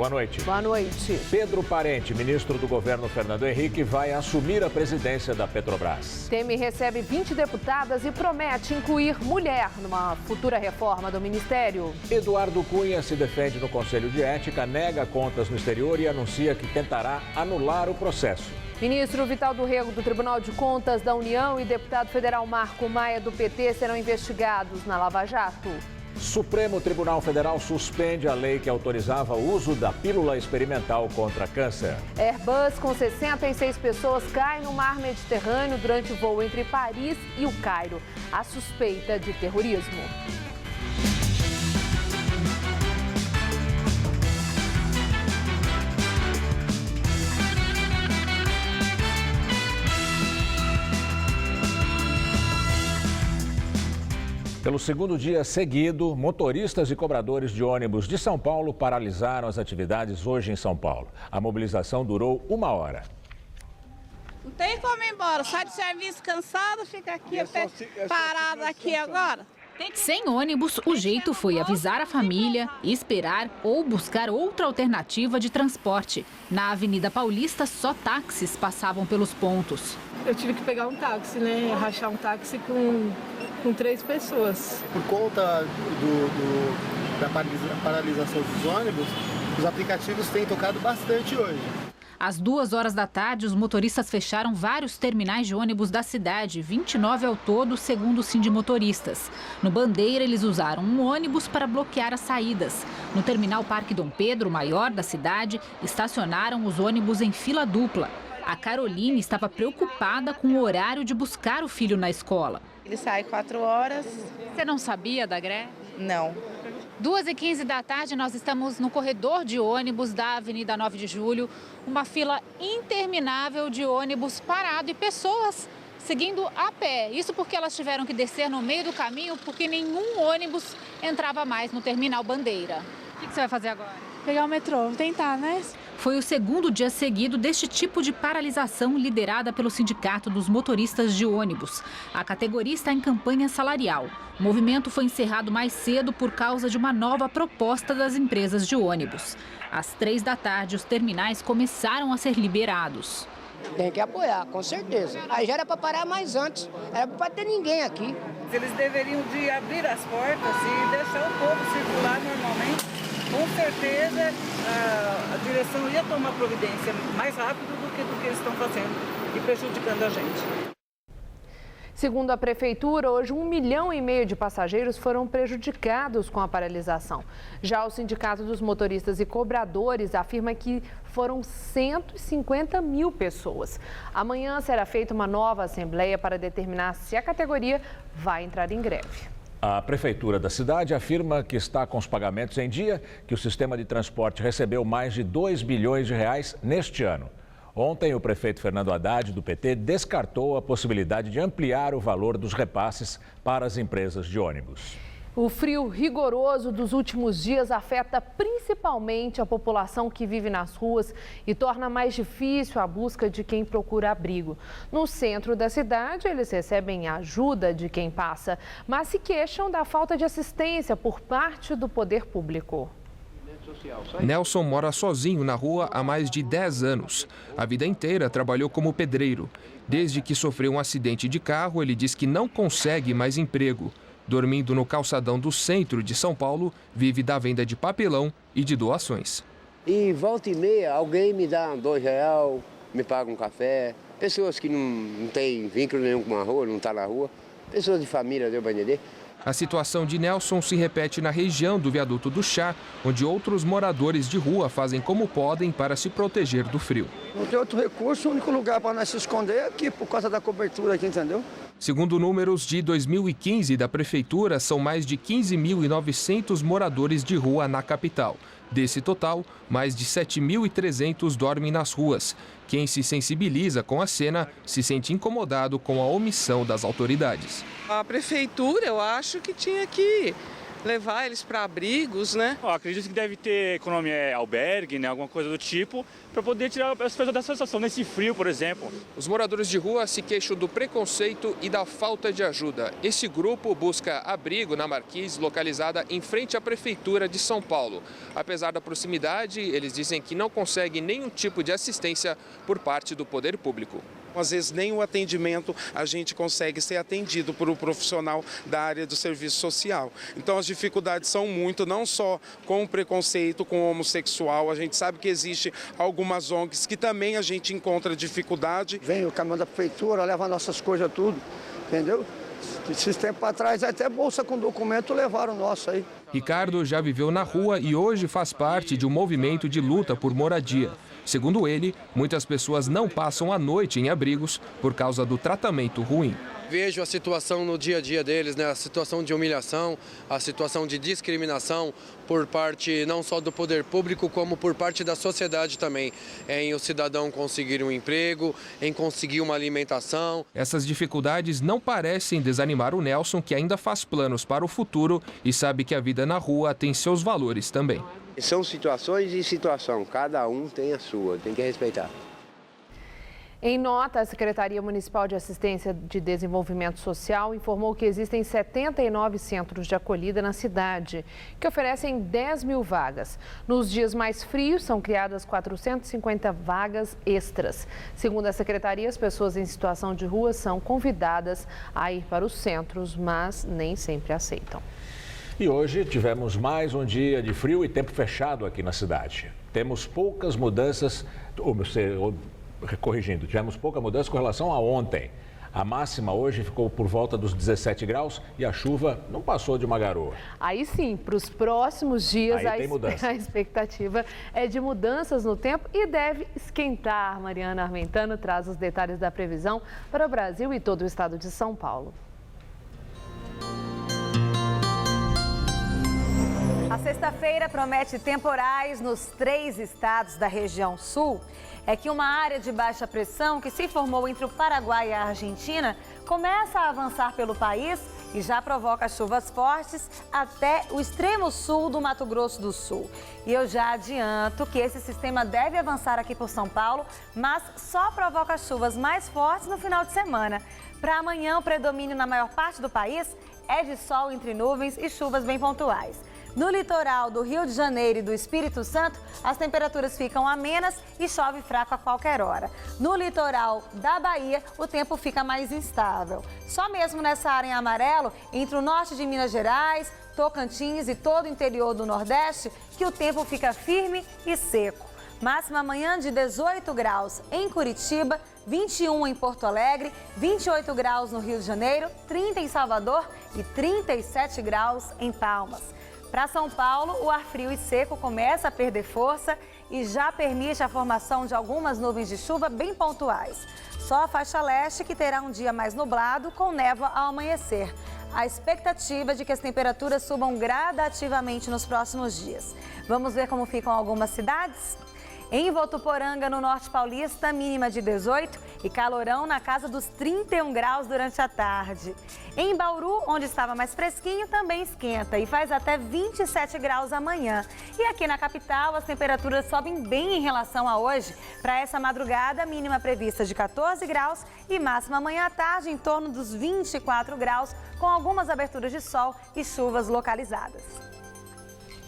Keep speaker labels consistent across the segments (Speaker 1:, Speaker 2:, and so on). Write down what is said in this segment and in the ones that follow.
Speaker 1: Boa noite.
Speaker 2: Boa noite.
Speaker 1: Pedro Parente, ministro do governo Fernando Henrique, vai assumir a presidência da Petrobras.
Speaker 2: Temer recebe 20 deputadas e promete incluir mulher numa futura reforma do ministério.
Speaker 1: Eduardo Cunha se defende no Conselho de Ética, nega contas no exterior e anuncia que tentará anular o processo.
Speaker 2: Ministro Vital do Rego, do Tribunal de Contas da União, e deputado federal Marco Maia, do PT, serão investigados na Lava Jato.
Speaker 1: Supremo Tribunal Federal suspende a lei que autorizava o uso da pílula experimental contra câncer.
Speaker 2: Airbus com 66 pessoas cai no mar Mediterrâneo durante o voo entre Paris e o Cairo. A suspeita de terrorismo.
Speaker 1: Pelo segundo dia seguido, motoristas e cobradores de ônibus de São Paulo paralisaram as atividades hoje em São Paulo. A mobilização durou 1 hora.
Speaker 3: Não tem como ir embora, sai do serviço cansado, fica aqui parado aqui agora.
Speaker 4: Sem ônibus, o jeito foi avisar a família, esperar ou buscar outra alternativa de transporte. Na Avenida Paulista, só táxis passavam pelos pontos.
Speaker 5: Eu tive que pegar um táxi, né? Rachar um táxi com 3 pessoas.
Speaker 6: Por conta da paralisação dos ônibus, os aplicativos têm tocado bastante hoje.
Speaker 4: Às 2 horas da tarde, os motoristas fecharam vários terminais de ônibus da cidade, 29 ao todo, segundo o Sindimotoristas. No Bandeira, eles usaram um ônibus para bloquear as saídas. No terminal Parque Dom Pedro, maior da cidade, estacionaram os ônibus em fila dupla. A Caroline estava preocupada com o horário de buscar o filho na escola.
Speaker 3: Ele sai 4 horas.
Speaker 4: Você não sabia da greve?
Speaker 3: Não.
Speaker 4: 2h15 da tarde, nós estamos no corredor de ônibus da Avenida 9 de Julho. Uma fila interminável de ônibus parado e pessoas seguindo a pé. Isso porque elas tiveram que descer no meio do caminho porque nenhum ônibus entrava mais no terminal Bandeira. O que você vai fazer agora?
Speaker 5: Pegar o metrô, vou tentar, né?
Speaker 4: Foi o segundo dia seguido deste tipo de paralisação liderada pelo Sindicato dos Motoristas de Ônibus. A categoria está em campanha salarial. O movimento foi encerrado mais cedo por causa de uma nova proposta das empresas de ônibus. Às 3 da tarde, os terminais começaram a ser liberados.
Speaker 7: Tem que apoiar, com certeza. Aí já era para parar mais antes, era para ter ninguém aqui.
Speaker 3: Eles deveriam de abrir as portas e deixar o povo circular normalmente. Com certeza a direção ia tomar providência mais rápido do que eles estão fazendo e prejudicando a gente.
Speaker 2: Segundo a Prefeitura, hoje 1,5 milhão de passageiros foram prejudicados com a paralisação. Já o Sindicato dos Motoristas e Cobradores afirma que foram 150 mil pessoas. Amanhã será feita uma nova assembleia para determinar se a categoria vai entrar em greve.
Speaker 1: A Prefeitura da cidade afirma que está com os pagamentos em dia, que o sistema de transporte recebeu mais de 2 bilhões de reais neste ano. Ontem, o prefeito Fernando Haddad, do PT, descartou a possibilidade de ampliar o valor dos repasses para as empresas de ônibus.
Speaker 2: O frio rigoroso dos últimos dias afeta principalmente a população que vive nas ruas e torna mais difícil a busca de quem procura abrigo. No centro da cidade, eles recebem ajuda de quem passa, mas se queixam da falta de assistência por parte do poder público.
Speaker 8: Nelson mora sozinho na rua há mais de 10 anos. A vida inteira trabalhou como pedreiro. Desde que sofreu um acidente de carro, ele diz que não consegue mais emprego. Dormindo no calçadão do centro de São Paulo, vive da venda de papelão e de doações.
Speaker 7: E volta e meia, alguém me dá R$2, me paga um café. Pessoas que não têm vínculo nenhum com a rua, não estão na rua. Pessoas de família, deu para entender.
Speaker 8: A situação de Nelson se repete na região do Viaduto do Chá, onde outros moradores de rua fazem como podem para se proteger do frio.
Speaker 9: Não tem outro recurso, o único lugar para nós se esconder é aqui, por causa da cobertura aqui, entendeu?
Speaker 8: Segundo números de 2015 da Prefeitura, são mais de 15.900 moradores de rua na capital. Desse total, mais de 7.300 dormem nas ruas. Quem se sensibiliza com a cena se sente incomodado com a omissão das autoridades.
Speaker 10: A Prefeitura, eu acho que tinha que levar eles para abrigos, né?
Speaker 11: Eu acredito que deve ter economia albergue, né, alguma coisa do tipo, para poder tirar as pessoas dessa situação, nesse frio, por exemplo.
Speaker 8: Os moradores de rua se queixam do preconceito e da falta de ajuda. Esse grupo busca abrigo na Marquise, localizada em frente à Prefeitura de São Paulo. Apesar da proximidade, eles dizem que não conseguem nenhum tipo de assistência por parte do poder público.
Speaker 12: Às vezes nem o atendimento a gente consegue ser atendido por um profissional da área do serviço social. Então as dificuldades são muito, não só com o preconceito com o homossexual, a gente sabe que existe algumas ONGs que também a gente encontra dificuldade.
Speaker 9: Vem o caminhão da prefeitura, leva nossas coisas tudo, entendeu? Esses tempos atrás até bolsa com documento levaram o nosso aí.
Speaker 8: Ricardo já viveu na rua e hoje faz parte de um movimento de luta por moradia. Segundo ele, muitas pessoas não passam a noite em abrigos por causa do tratamento ruim.
Speaker 13: Vejo a situação no dia a dia deles, né? A situação de humilhação, a situação de discriminação por parte não só do poder público, como por parte da sociedade também, em o cidadão conseguir um emprego, em conseguir uma alimentação.
Speaker 8: Essas dificuldades não parecem desanimar o Nelson, que ainda faz planos para o futuro e sabe que a vida na rua tem seus valores também.
Speaker 7: São situações e situação, cada um tem a sua, tem que respeitar.
Speaker 2: Em nota, a Secretaria Municipal de Assistência de Desenvolvimento Social informou que existem 79 centros de acolhida na cidade, que oferecem 10 mil vagas. Nos dias mais frios, são criadas 450 vagas extras. Segundo a Secretaria, as pessoas em situação de rua são convidadas a ir para os centros, mas nem sempre aceitam.
Speaker 1: E hoje tivemos mais um dia de frio e tempo fechado aqui na cidade. Temos poucas mudanças, corrigindo, tivemos pouca mudança com relação a ontem. A máxima hoje ficou por volta dos 17 graus e a chuva não passou de uma garoa.
Speaker 2: Aí sim, para os próximos dias
Speaker 1: a
Speaker 2: expectativa é de mudanças no tempo e deve esquentar. Mariana Armentano traz os detalhes da previsão para o Brasil e todo o estado de São Paulo.
Speaker 14: A sexta-feira promete temporais nos 3 estados da região sul. É que uma área de baixa pressão que se formou entre o Paraguai e a Argentina começa a avançar pelo país e já provoca chuvas fortes até o extremo sul do Mato Grosso do Sul. E eu já adianto que esse sistema deve avançar aqui por São Paulo, mas só provoca chuvas mais fortes no final de semana. Para amanhã, o predomínio na maior parte do país é de sol entre nuvens e chuvas bem pontuais. No litoral do Rio de Janeiro e do Espírito Santo, as temperaturas ficam amenas e chove fraco a qualquer hora. No litoral da Bahia, o tempo fica mais instável. Só mesmo nessa área em amarelo, entre o norte de Minas Gerais, Tocantins e todo o interior do Nordeste, que o tempo fica firme e seco. Máxima amanhã de 18 graus em Curitiba, 21 em Porto Alegre, 28 graus no Rio de Janeiro, 30 em Salvador e 37 graus em Palmas. Para São Paulo, o ar frio e seco começa a perder força e já permite a formação de algumas nuvens de chuva bem pontuais. Só a faixa leste que terá um dia mais nublado com névoa ao amanhecer. A expectativa é de que as temperaturas subam gradativamente nos próximos dias. Vamos ver como ficam algumas cidades? Em Votuporanga, no norte paulista, mínima de 18 e calorão na casa dos 31 graus durante a tarde. Em Bauru, onde estava mais fresquinho, também esquenta e faz até 27 graus amanhã. E aqui na capital, as temperaturas sobem bem em relação a hoje. Para essa madrugada, mínima prevista de 14 graus e máxima amanhã à tarde em torno dos 24 graus, com algumas aberturas de sol e chuvas localizadas.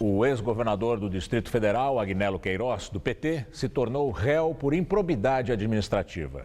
Speaker 1: O ex-governador do Distrito Federal, Agnello Queiroz, do PT, se tornou réu por improbidade administrativa.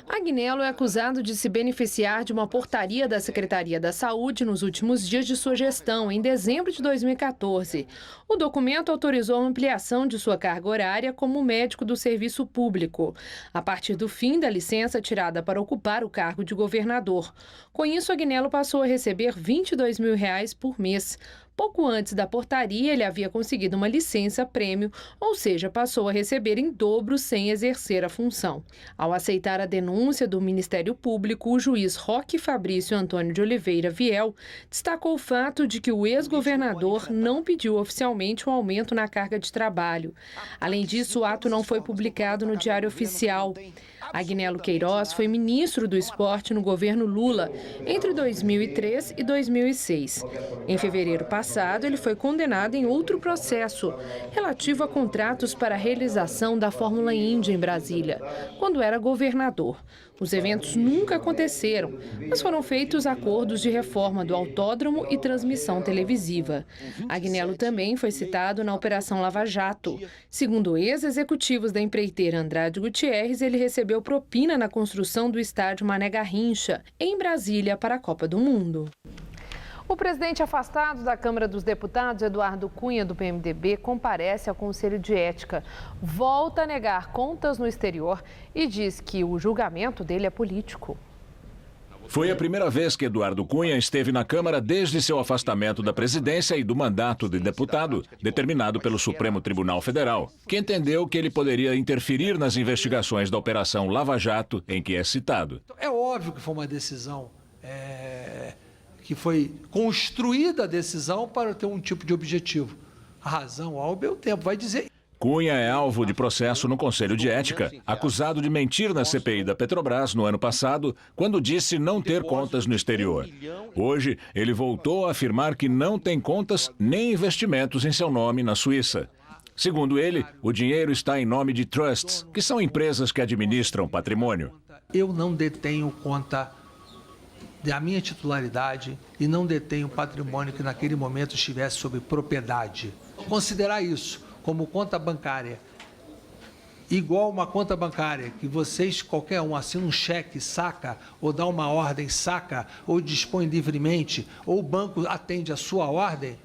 Speaker 2: Agnello é acusado de se beneficiar de uma portaria da Secretaria da Saúde nos últimos dias de sua gestão, em dezembro de 2014. O documento autorizou a ampliação de sua carga horária como médico do serviço público, a partir do fim da licença tirada para ocupar o cargo de governador. Com isso, Agnello passou a receber R$ 22 mil por mês. Pouco antes da portaria, ele havia conseguido uma licença-prêmio, ou seja, passou a receber em dobro sem exercer a função. Ao aceitar a denúncia do Ministério Público, o juiz Roque Fabrício Antônio de Oliveira Viel destacou o fato de que o ex-governador não pediu oficialmente um aumento na carga de trabalho. Além disso, o ato não foi publicado no Diário Oficial.
Speaker 15: Agnello Queiroz foi ministro do Esporte no governo Lula entre 2003 e 2006. Em fevereiro passado, ele foi condenado em outro processo, relativo a contratos para a realização da Fórmula Indy em Brasília, quando era governador. Os eventos nunca aconteceram, mas foram feitos acordos de reforma do autódromo e transmissão televisiva. Agnello também foi citado na Operação Lava Jato. Segundo ex-executivos da empreiteira Andrade Gutierrez, ele recebeu propina na construção do estádio Mané Garrincha, em Brasília, para a Copa do Mundo.
Speaker 2: O presidente afastado da Câmara dos Deputados, Eduardo Cunha, do PMDB, comparece ao Conselho de Ética, volta a negar contas no exterior e diz que o julgamento dele é político.
Speaker 1: Foi a primeira vez que Eduardo Cunha esteve na Câmara desde seu afastamento da presidência e do mandato de deputado, determinado pelo Supremo Tribunal Federal, que entendeu que ele poderia interferir nas investigações da Operação Lava Jato, em que é citado.
Speaker 16: É óbvio que foi uma decisão que foi construída a decisão para ter um tipo de objetivo. A razão, óbvio, o tempo vai dizer.
Speaker 1: Cunha é alvo de processo no Conselho de Ética, acusado de mentir na CPI da Petrobras no ano passado, quando disse não ter contas no exterior. Hoje, ele voltou a afirmar que não tem contas nem investimentos em seu nome na Suíça. Segundo ele, o dinheiro está em nome de trusts, que são empresas que administram patrimônio.
Speaker 16: Eu não detenho conta da minha titularidade e não detenho patrimônio que naquele momento estivesse sob propriedade. Considerar isso como conta bancária, igual uma conta bancária que vocês, qualquer um, assina um cheque, saca, ou dá uma ordem, saca, ou dispõe livremente, ou o banco atende a sua ordem,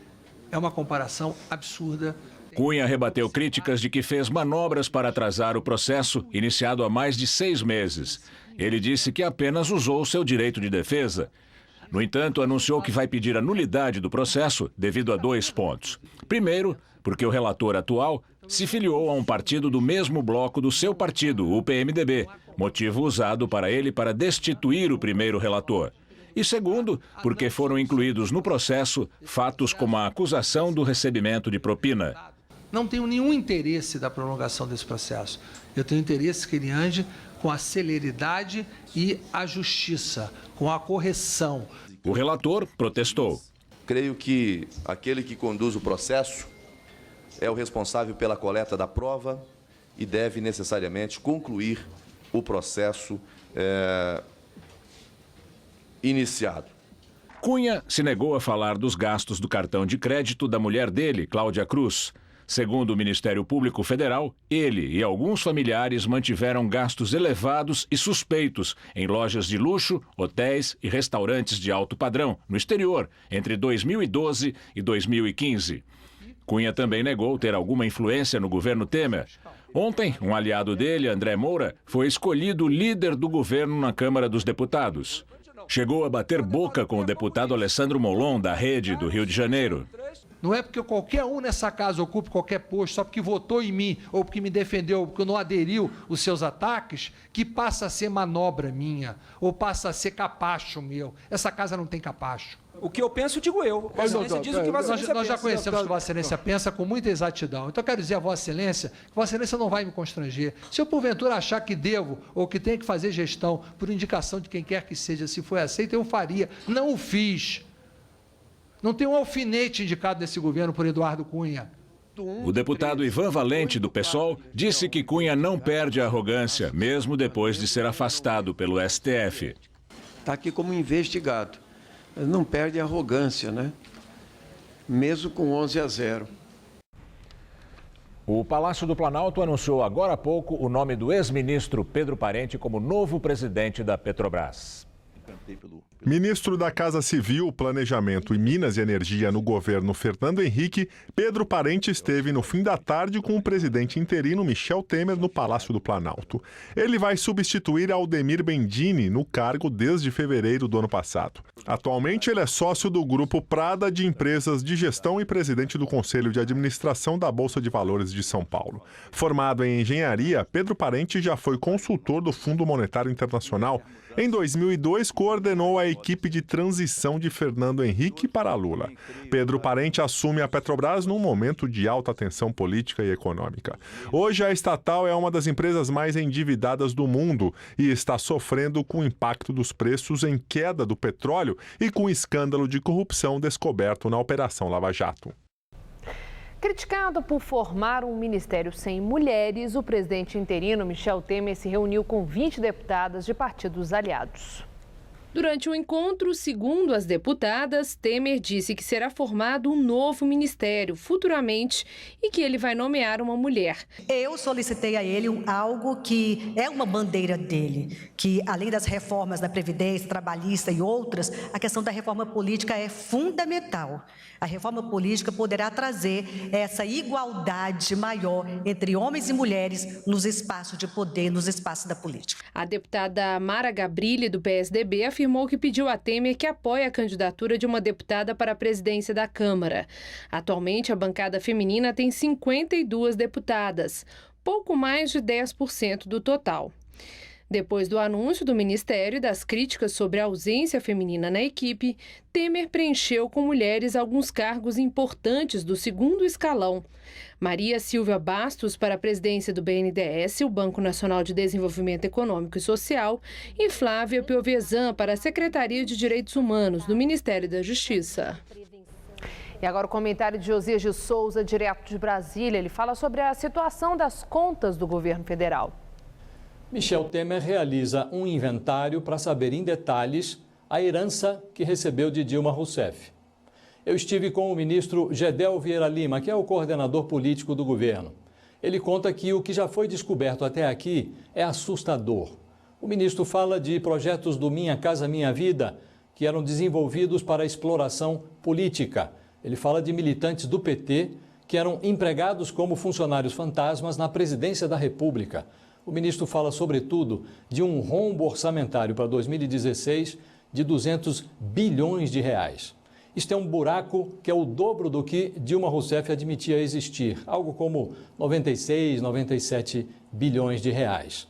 Speaker 16: é uma comparação absurda.
Speaker 1: Cunha rebateu críticas de que fez manobras para atrasar o processo, iniciado há mais de 6 meses. Ele disse que apenas usou seu direito de defesa. No entanto, anunciou que vai pedir a nulidade do processo devido a 2 pontos. Primeiro, porque o relator atual se filiou a um partido do mesmo bloco do seu partido, o PMDB, motivo usado para ele para destituir o primeiro relator. E segundo, porque foram incluídos no processo fatos como a acusação do recebimento de propina.
Speaker 16: Não tenho nenhum interesse da prolongação desse processo. Eu tenho interesse que ele ande com a celeridade e a justiça, com a correção.
Speaker 1: O relator protestou.
Speaker 17: Creio que aquele que conduz o processo é o responsável pela coleta da prova e deve necessariamente concluir o processo iniciado.
Speaker 1: Cunha se negou a falar dos gastos do cartão de crédito da mulher dele, Cláudia Cruz. Segundo o Ministério Público Federal, ele e alguns familiares mantiveram gastos elevados e suspeitos em lojas de luxo, hotéis e restaurantes de alto padrão no exterior entre 2012 e 2015. Cunha também negou ter alguma influência no governo Temer. Ontem, um aliado dele, André Moura, foi escolhido líder do governo na Câmara dos Deputados. Chegou a bater boca com o deputado Alessandro Molon, da Rede, do Rio de Janeiro.
Speaker 16: Não é porque qualquer um nessa casa ocupe qualquer posto só porque votou em mim, ou porque me defendeu, ou porque não aderiu os seus ataques, que passa a ser manobra minha, ou passa a ser capacho meu. Essa casa não tem capacho.
Speaker 18: O que eu penso, digo eu. Vossa Excelência diz o que Vossa Excelência pensa.
Speaker 16: Nós já conhecemos o que Vossa Excelência pensa com muita exatidão. Então, eu quero dizer a Vossa Excelência que Vossa Excelência não vai me constranger. Se eu, porventura, achar que devo ou que tenho que fazer gestão por indicação de quem quer que seja, se for aceito, eu faria. Não o fiz. Não tem um alfinete indicado nesse governo por Eduardo Cunha.
Speaker 1: O deputado Ivan Valente, do PSOL, disse que Cunha não perde a arrogância, mesmo depois de ser afastado pelo STF.
Speaker 19: Está aqui como investigado. Mas não perde a arrogância, né? Mesmo com 11-0.
Speaker 1: O Palácio do Planalto anunciou agora há pouco o nome do ex-ministro Pedro Parente como novo presidente da Petrobras.
Speaker 20: Ministro da Casa Civil, Planejamento e Minas e Energia no governo Fernando Henrique, Pedro Parente esteve no fim da tarde com o presidente interino Michel Temer no Palácio do Planalto. Ele vai substituir Aldemir Bendini no cargo desde fevereiro do ano passado. Atualmente ele é sócio do Grupo Prada de Empresas de Gestão e presidente do Conselho de Administração da Bolsa de Valores de São Paulo. Formado em engenharia, Pedro Parente já foi consultor do Fundo Monetário Internacional, Em 2002, coordenou a equipe de transição de Fernando Henrique para Lula. Pedro Parente assume a Petrobras num momento de alta tensão política e econômica. Hoje, a estatal é uma das empresas mais endividadas do mundo e está sofrendo com o impacto dos preços em queda do petróleo e com o escândalo de corrupção descoberto na Operação Lava Jato.
Speaker 2: Criticado por formar um ministério sem mulheres, o presidente interino Michel Temer se reuniu com 20 deputadas de partidos aliados.
Speaker 15: Durante o encontro, segundo as deputadas, Temer disse que será formado um novo ministério futuramente e que ele vai nomear uma mulher.
Speaker 21: Eu solicitei a ele algo que é uma bandeira dele, que além das reformas da Previdência, trabalhista e outras, a questão da reforma política é fundamental. A reforma política poderá trazer essa igualdade maior entre homens e mulheres nos espaços de poder, nos espaços da política.
Speaker 15: A deputada Mara Gabrilli, do PSDB, afirmou que pediu a Temer que apoie a candidatura de uma deputada para a presidência da Câmara. Atualmente, a bancada feminina tem 52 deputadas, pouco mais de 10% do total. Depois do anúncio do Ministério e das críticas sobre a ausência feminina na equipe, Temer preencheu com mulheres alguns cargos importantes do segundo escalão. Maria Silvia Bastos para a presidência do BNDES, o Banco Nacional de Desenvolvimento Econômico e Social, e Flávia Piovesan para a Secretaria de Direitos Humanos do Ministério da Justiça.
Speaker 2: E agora o comentário de Josias de Souza, direto de Brasília. Ele fala sobre a situação das contas do governo federal.
Speaker 22: Michel Temer realiza um inventário para saber em detalhes a herança que recebeu de Dilma Rousseff. Eu estive com o ministro Gedel Vieira Lima, que é o coordenador político do governo. Ele conta que o que já foi descoberto até aqui é assustador. O ministro fala de projetos do Minha Casa Minha Vida, que eram desenvolvidos para exploração política. Ele fala de militantes do PT que eram empregados como funcionários fantasmas na presidência da República. O ministro fala, sobretudo, de um rombo orçamentário para 2016 de 200 bilhões de reais. Isto é um buraco que é o dobro do que Dilma Rousseff admitia existir, algo como 96, 97 bilhões de reais.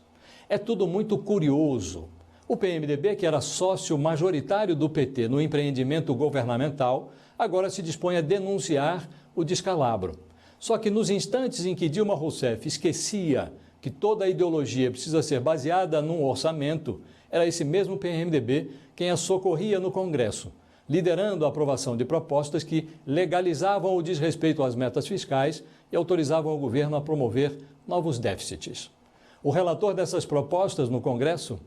Speaker 22: É tudo muito curioso. O PMDB, que era sócio majoritário do PT no empreendimento governamental, agora se dispõe a denunciar o descalabro. Só que nos instantes em que Dilma Rousseff esquecia que toda a ideologia precisa ser baseada num orçamento, era esse mesmo PMDB quem a socorria no Congresso, liderando a aprovação de propostas que legalizavam o desrespeito às metas fiscais e autorizavam o governo a promover novos déficits. O relator dessas propostas no Congresso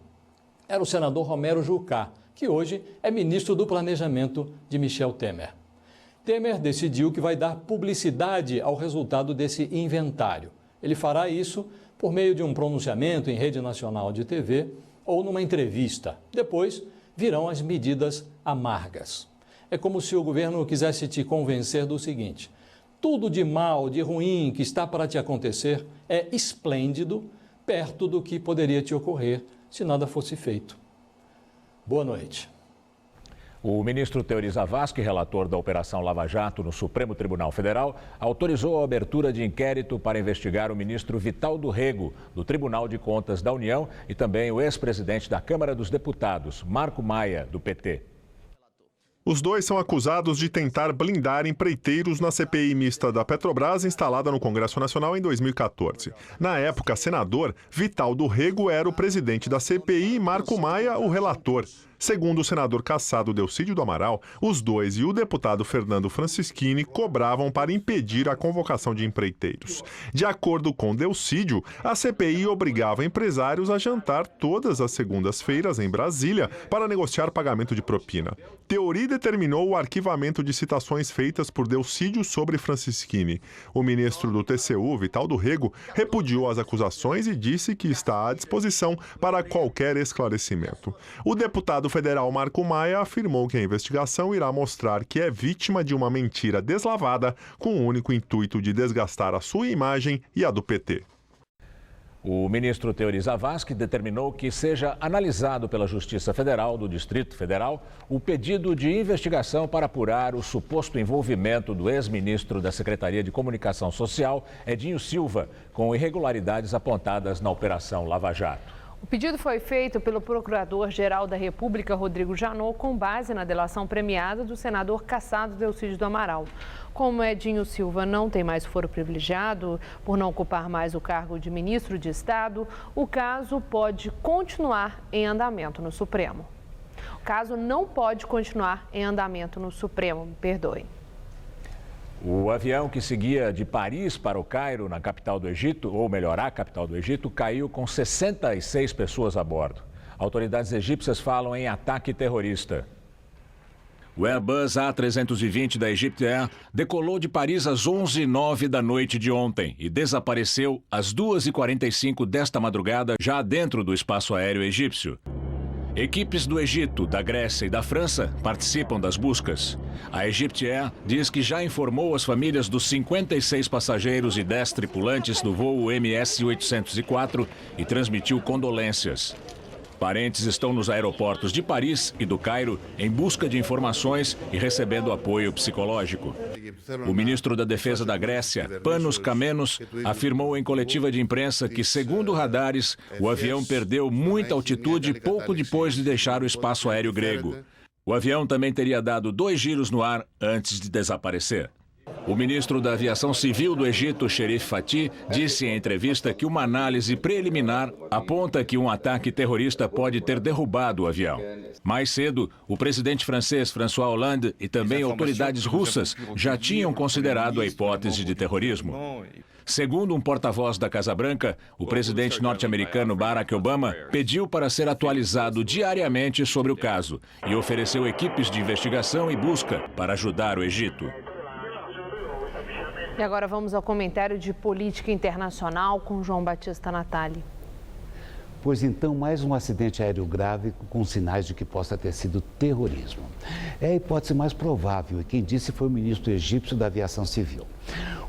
Speaker 22: era o senador Romero Jucá, que hoje é ministro do Planejamento de Michel Temer. Temer decidiu que vai dar publicidade ao resultado desse inventário. Ele fará isso por meio de um pronunciamento em rede nacional de TV ou numa entrevista. Depois virão as medidas amargas. É como se o governo quisesse te convencer do seguinte: tudo de mal, de ruim que está para te acontecer é esplêndido perto do que poderia te ocorrer se nada fosse feito. Boa noite.
Speaker 1: O ministro Teori Zavascki, relator da Operação Lava Jato no Supremo Tribunal Federal, autorizou a abertura de inquérito para investigar o ministro Vital do Rego, do Tribunal de Contas da União, e também o ex-presidente da Câmara dos Deputados, Marco Maia, do PT.
Speaker 20: Os dois são acusados de tentar blindar empreiteiros na CPI mista da Petrobras, instalada no Congresso Nacional em 2014. Na época, senador, Vital do Rego era o presidente da CPI e Marco Maia o relator. Segundo o senador cassado Delcídio do Amaral, os dois e o deputado Fernando Francischini cobravam para impedir a convocação de empreiteiros. De acordo com Delcídio, a CPI obrigava empresários a jantar todas as segundas-feiras em Brasília para negociar pagamento de propina. Teori determinou o arquivamento de citações feitas por Delcídio sobre Francischini. O ministro do TCU, Vital do Rego, repudiou as acusações e disse que está à disposição para qualquer esclarecimento. O deputado federal Marco Maia afirmou que a investigação irá mostrar que é vítima de uma mentira deslavada com o único intuito de desgastar a sua imagem e a do PT.
Speaker 1: O ministro Teori Zavascki determinou que seja analisado pela Justiça Federal do Distrito Federal o pedido de investigação para apurar o suposto envolvimento do ex-ministro da Secretaria de Comunicação Social, Edinho Silva, com irregularidades apontadas na Operação Lava Jato.
Speaker 2: O pedido foi feito pelo Procurador-Geral da República, Rodrigo Janot, com base na delação premiada do senador Cassado Delcídio do Amaral. Como Edinho Silva não tem mais foro privilegiado por não ocupar mais o cargo de ministro de Estado, o caso pode continuar em andamento no Supremo. O caso não pode continuar em andamento no Supremo, me perdoem.
Speaker 1: O avião que seguia de Paris para o Cairo, na capital do Egito, ou melhor, a capital do Egito, caiu com 66 pessoas a bordo. Autoridades egípcias falam em ataque terrorista. O Airbus A320 da Egyptair decolou de Paris às 11h09 da noite de ontem e desapareceu às 2h45 desta madrugada, já dentro do espaço aéreo egípcio. Equipes do Egito, da Grécia e da França participam das buscas. A Egyptair diz que já informou as famílias dos 56 passageiros e 10 tripulantes do voo MS-804 e transmitiu condolências. Parentes estão nos aeroportos de Paris e do Cairo em busca de informações e recebendo apoio psicológico. O ministro da Defesa da Grécia, Panos Kamenos, afirmou em coletiva de imprensa que, segundo radares, o avião perdeu muita altitude pouco depois de deixar o espaço aéreo grego. O avião também teria dado 2 giros no ar antes de desaparecer. O ministro da Aviação Civil do Egito, Sherif Fati, disse em entrevista que uma análise preliminar aponta que um ataque terrorista pode ter derrubado o avião. Mais cedo, o presidente francês François Hollande e também autoridades russas já tinham considerado a hipótese de terrorismo. Segundo um porta-voz da Casa Branca, o presidente norte-americano Barack Obama pediu para ser atualizado diariamente sobre o caso e ofereceu equipes de investigação e busca para ajudar o Egito.
Speaker 2: E agora vamos ao comentário de política internacional com João Batista Natali.
Speaker 5: Pois então, mais um acidente aéreo grave com sinais de que possa ter sido terrorismo. É a hipótese mais provável e quem disse foi o ministro egípcio da Aviação Civil.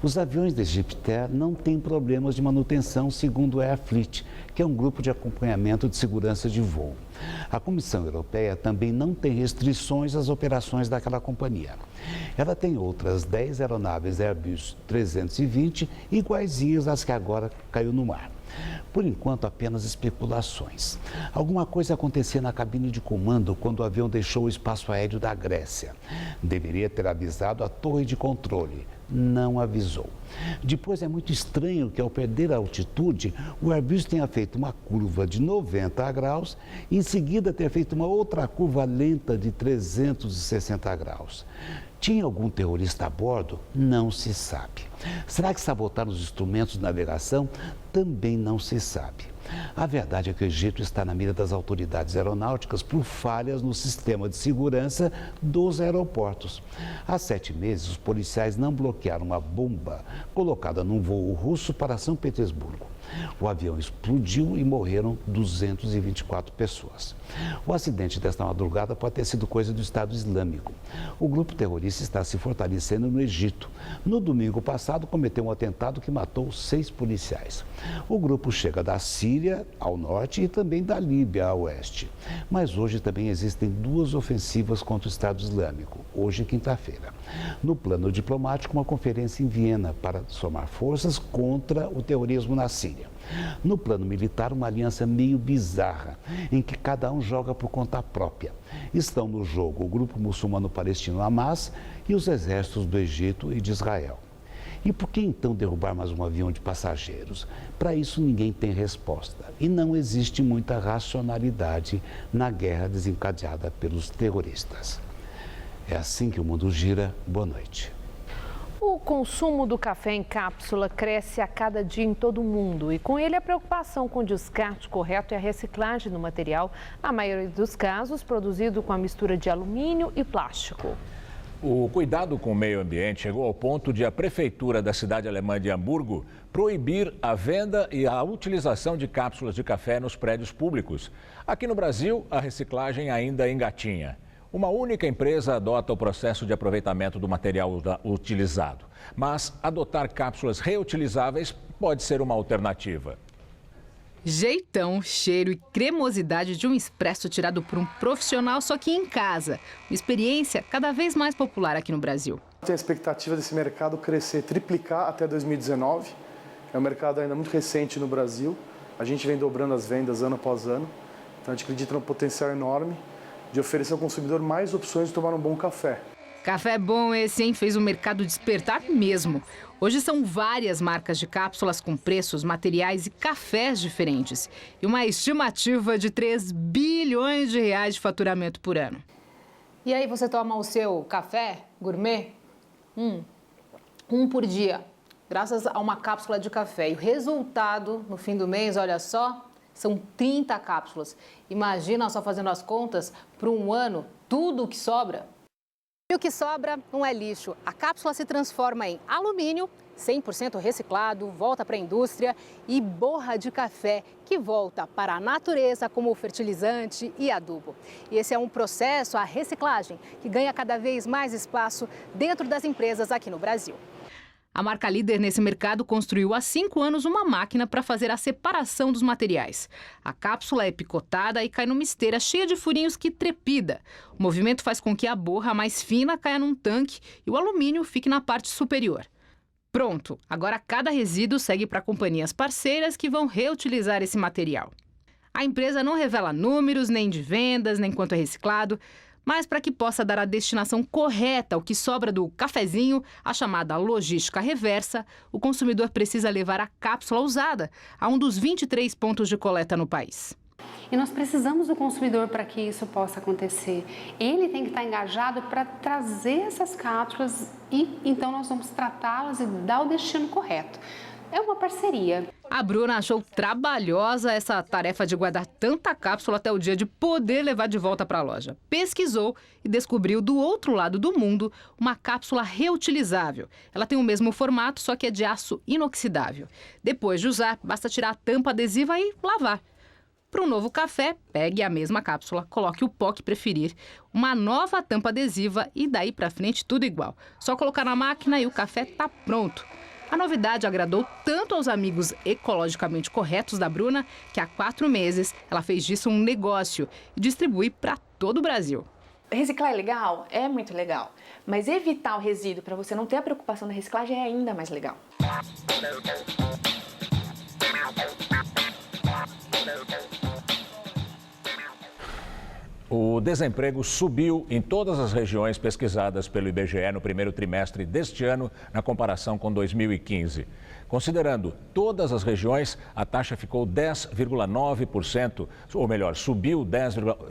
Speaker 5: Os aviões da Egyptair não têm problemas de manutenção, segundo o Air Fleet, que é um grupo de acompanhamento de segurança de voo. A Comissão Europeia também não tem restrições às operações daquela companhia. Ela tem outras 10 aeronaves Airbus 320 iguaizinhas às que agora caiu no mar. Por enquanto, apenas especulações. Alguma coisa acontecia na cabine de comando quando o avião deixou o espaço aéreo da Grécia. Deveria ter avisado a torre de controle. Não avisou. Depois é muito estranho que ao perder a altitude, o Airbus tenha feito uma curva de 90 graus e em seguida ter feito uma outra curva lenta de 360 graus. Tinha algum terrorista a bordo? Não se sabe. Será que sabotaram os instrumentos de navegação? Também não se sabe. A verdade é que o Egito está na mira das autoridades aeronáuticas por falhas no sistema de segurança dos aeroportos. Há 7 meses, os policiais não bloquearam uma bomba colocada num voo russo para São Petersburgo. O avião explodiu e morreram 224 pessoas. O acidente desta madrugada pode ter sido coisa do Estado Islâmico. O grupo terrorista está se fortalecendo no Egito. No domingo passado, cometeu um atentado que matou 6 policiais. O grupo chega da Síria, ao norte, e também da Líbia, a oeste. Mas hoje também existem 2 ofensivas contra o Estado Islâmico, hoje quinta-feira. No plano diplomático, uma conferência em Viena para somar forças contra o terrorismo na Síria. No plano militar, uma aliança meio bizarra, em que cada um joga por conta própria. Estão no jogo o grupo muçulmano palestino Hamas e os exércitos do Egito e de Israel. E por que então derrubar mais um avião de passageiros? Para isso ninguém tem resposta. E não existe muita racionalidade na guerra desencadeada pelos terroristas. É assim que o mundo gira. Boa noite.
Speaker 2: O consumo do café em cápsula cresce a cada dia em todo o mundo e com ele a preocupação com o descarte correto e a reciclagem do material, na maioria dos casos produzido com a mistura de alumínio e plástico.
Speaker 1: O cuidado com o meio ambiente chegou ao ponto de a prefeitura da cidade alemã de Hamburgo proibir a venda e a utilização de cápsulas de café nos prédios públicos. Aqui no Brasil, a reciclagem ainda engatinha. Uma única empresa adota o processo de aproveitamento do material utilizado, mas adotar cápsulas reutilizáveis pode ser uma alternativa.
Speaker 4: Jeitão, cheiro e cremosidade de um expresso tirado por um profissional, só que em casa. Uma experiência cada vez mais popular aqui no Brasil.
Speaker 6: Tem a expectativa desse mercado crescer, triplicar até 2019. É um mercado ainda muito recente no Brasil
Speaker 3: A gente vem dobrando as vendas ano após ano, então a gente acredita no potencial enorme de oferecer ao consumidor mais opções de tomar um bom café.
Speaker 6: Café bom esse, hein? Fez o mercado despertar mesmo. Hoje são várias marcas de cápsulas com preços, materiais e cafés diferentes. E uma estimativa de 3 bilhões de reais de faturamento por ano.
Speaker 2: E aí você toma o seu café gourmet? Um por dia, graças a uma cápsula de café. E o resultado, no fim do mês, olha só, são 30 cápsulas. Imagina só fazendo as contas, por um ano, tudo o que sobra. E o que sobra não é lixo. A cápsula se transforma em alumínio, 100% reciclado, volta para a indústria, e borra de café, que volta para a natureza como fertilizante e adubo. E esse é um processo, a reciclagem, que ganha cada vez mais espaço dentro das empresas aqui no Brasil.
Speaker 6: A marca líder nesse mercado construiu há 5 anos uma máquina para fazer a separação dos materiais. A cápsula é picotada e cai numa esteira cheia de furinhos que trepida. O movimento faz com que a borra mais fina caia num tanque e o alumínio fique na parte superior. Pronto, agora cada resíduo segue para companhias parceiras que vão reutilizar esse material. A empresa não revela números, nem de vendas, nem quanto é reciclado, mas para que possa dar a destinação correta ao que sobra do cafezinho, a chamada logística reversa, o consumidor precisa levar a cápsula usada a um dos 23 pontos de coleta no país.
Speaker 23: E nós precisamos do consumidor para que isso possa acontecer. Ele tem que estar engajado para trazer essas cápsulas e então nós vamos tratá-las e dar o destino correto. É uma parceria.
Speaker 6: A Bruna achou trabalhosa essa tarefa de guardar tanta cápsula até o dia de poder levar de volta para a loja. Pesquisou e descobriu do outro lado do mundo uma cápsula reutilizável. Ela tem o mesmo formato, só que é de aço inoxidável. Depois de usar, basta tirar a tampa adesiva e lavar. Para um novo café, pegue a mesma cápsula, coloque o pó que preferir, uma nova tampa adesiva e daí para frente tudo igual. Só colocar na máquina e o café está pronto. A novidade agradou tanto aos amigos ecologicamente corretos da Bruna, que há 4 meses ela fez disso um negócio e distribui para todo o Brasil.
Speaker 24: Reciclar é legal? É muito legal. Mas evitar o resíduo para você não ter a preocupação da reciclagem é ainda mais legal.
Speaker 1: O desemprego subiu em todas as regiões pesquisadas pelo IBGE no primeiro trimestre deste ano, na comparação com 2015. Considerando todas as regiões, a taxa ficou 10,9%, ou melhor,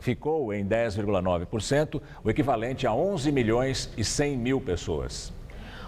Speaker 1: ficou em 10,9%, o equivalente a 11 milhões e 100 mil pessoas.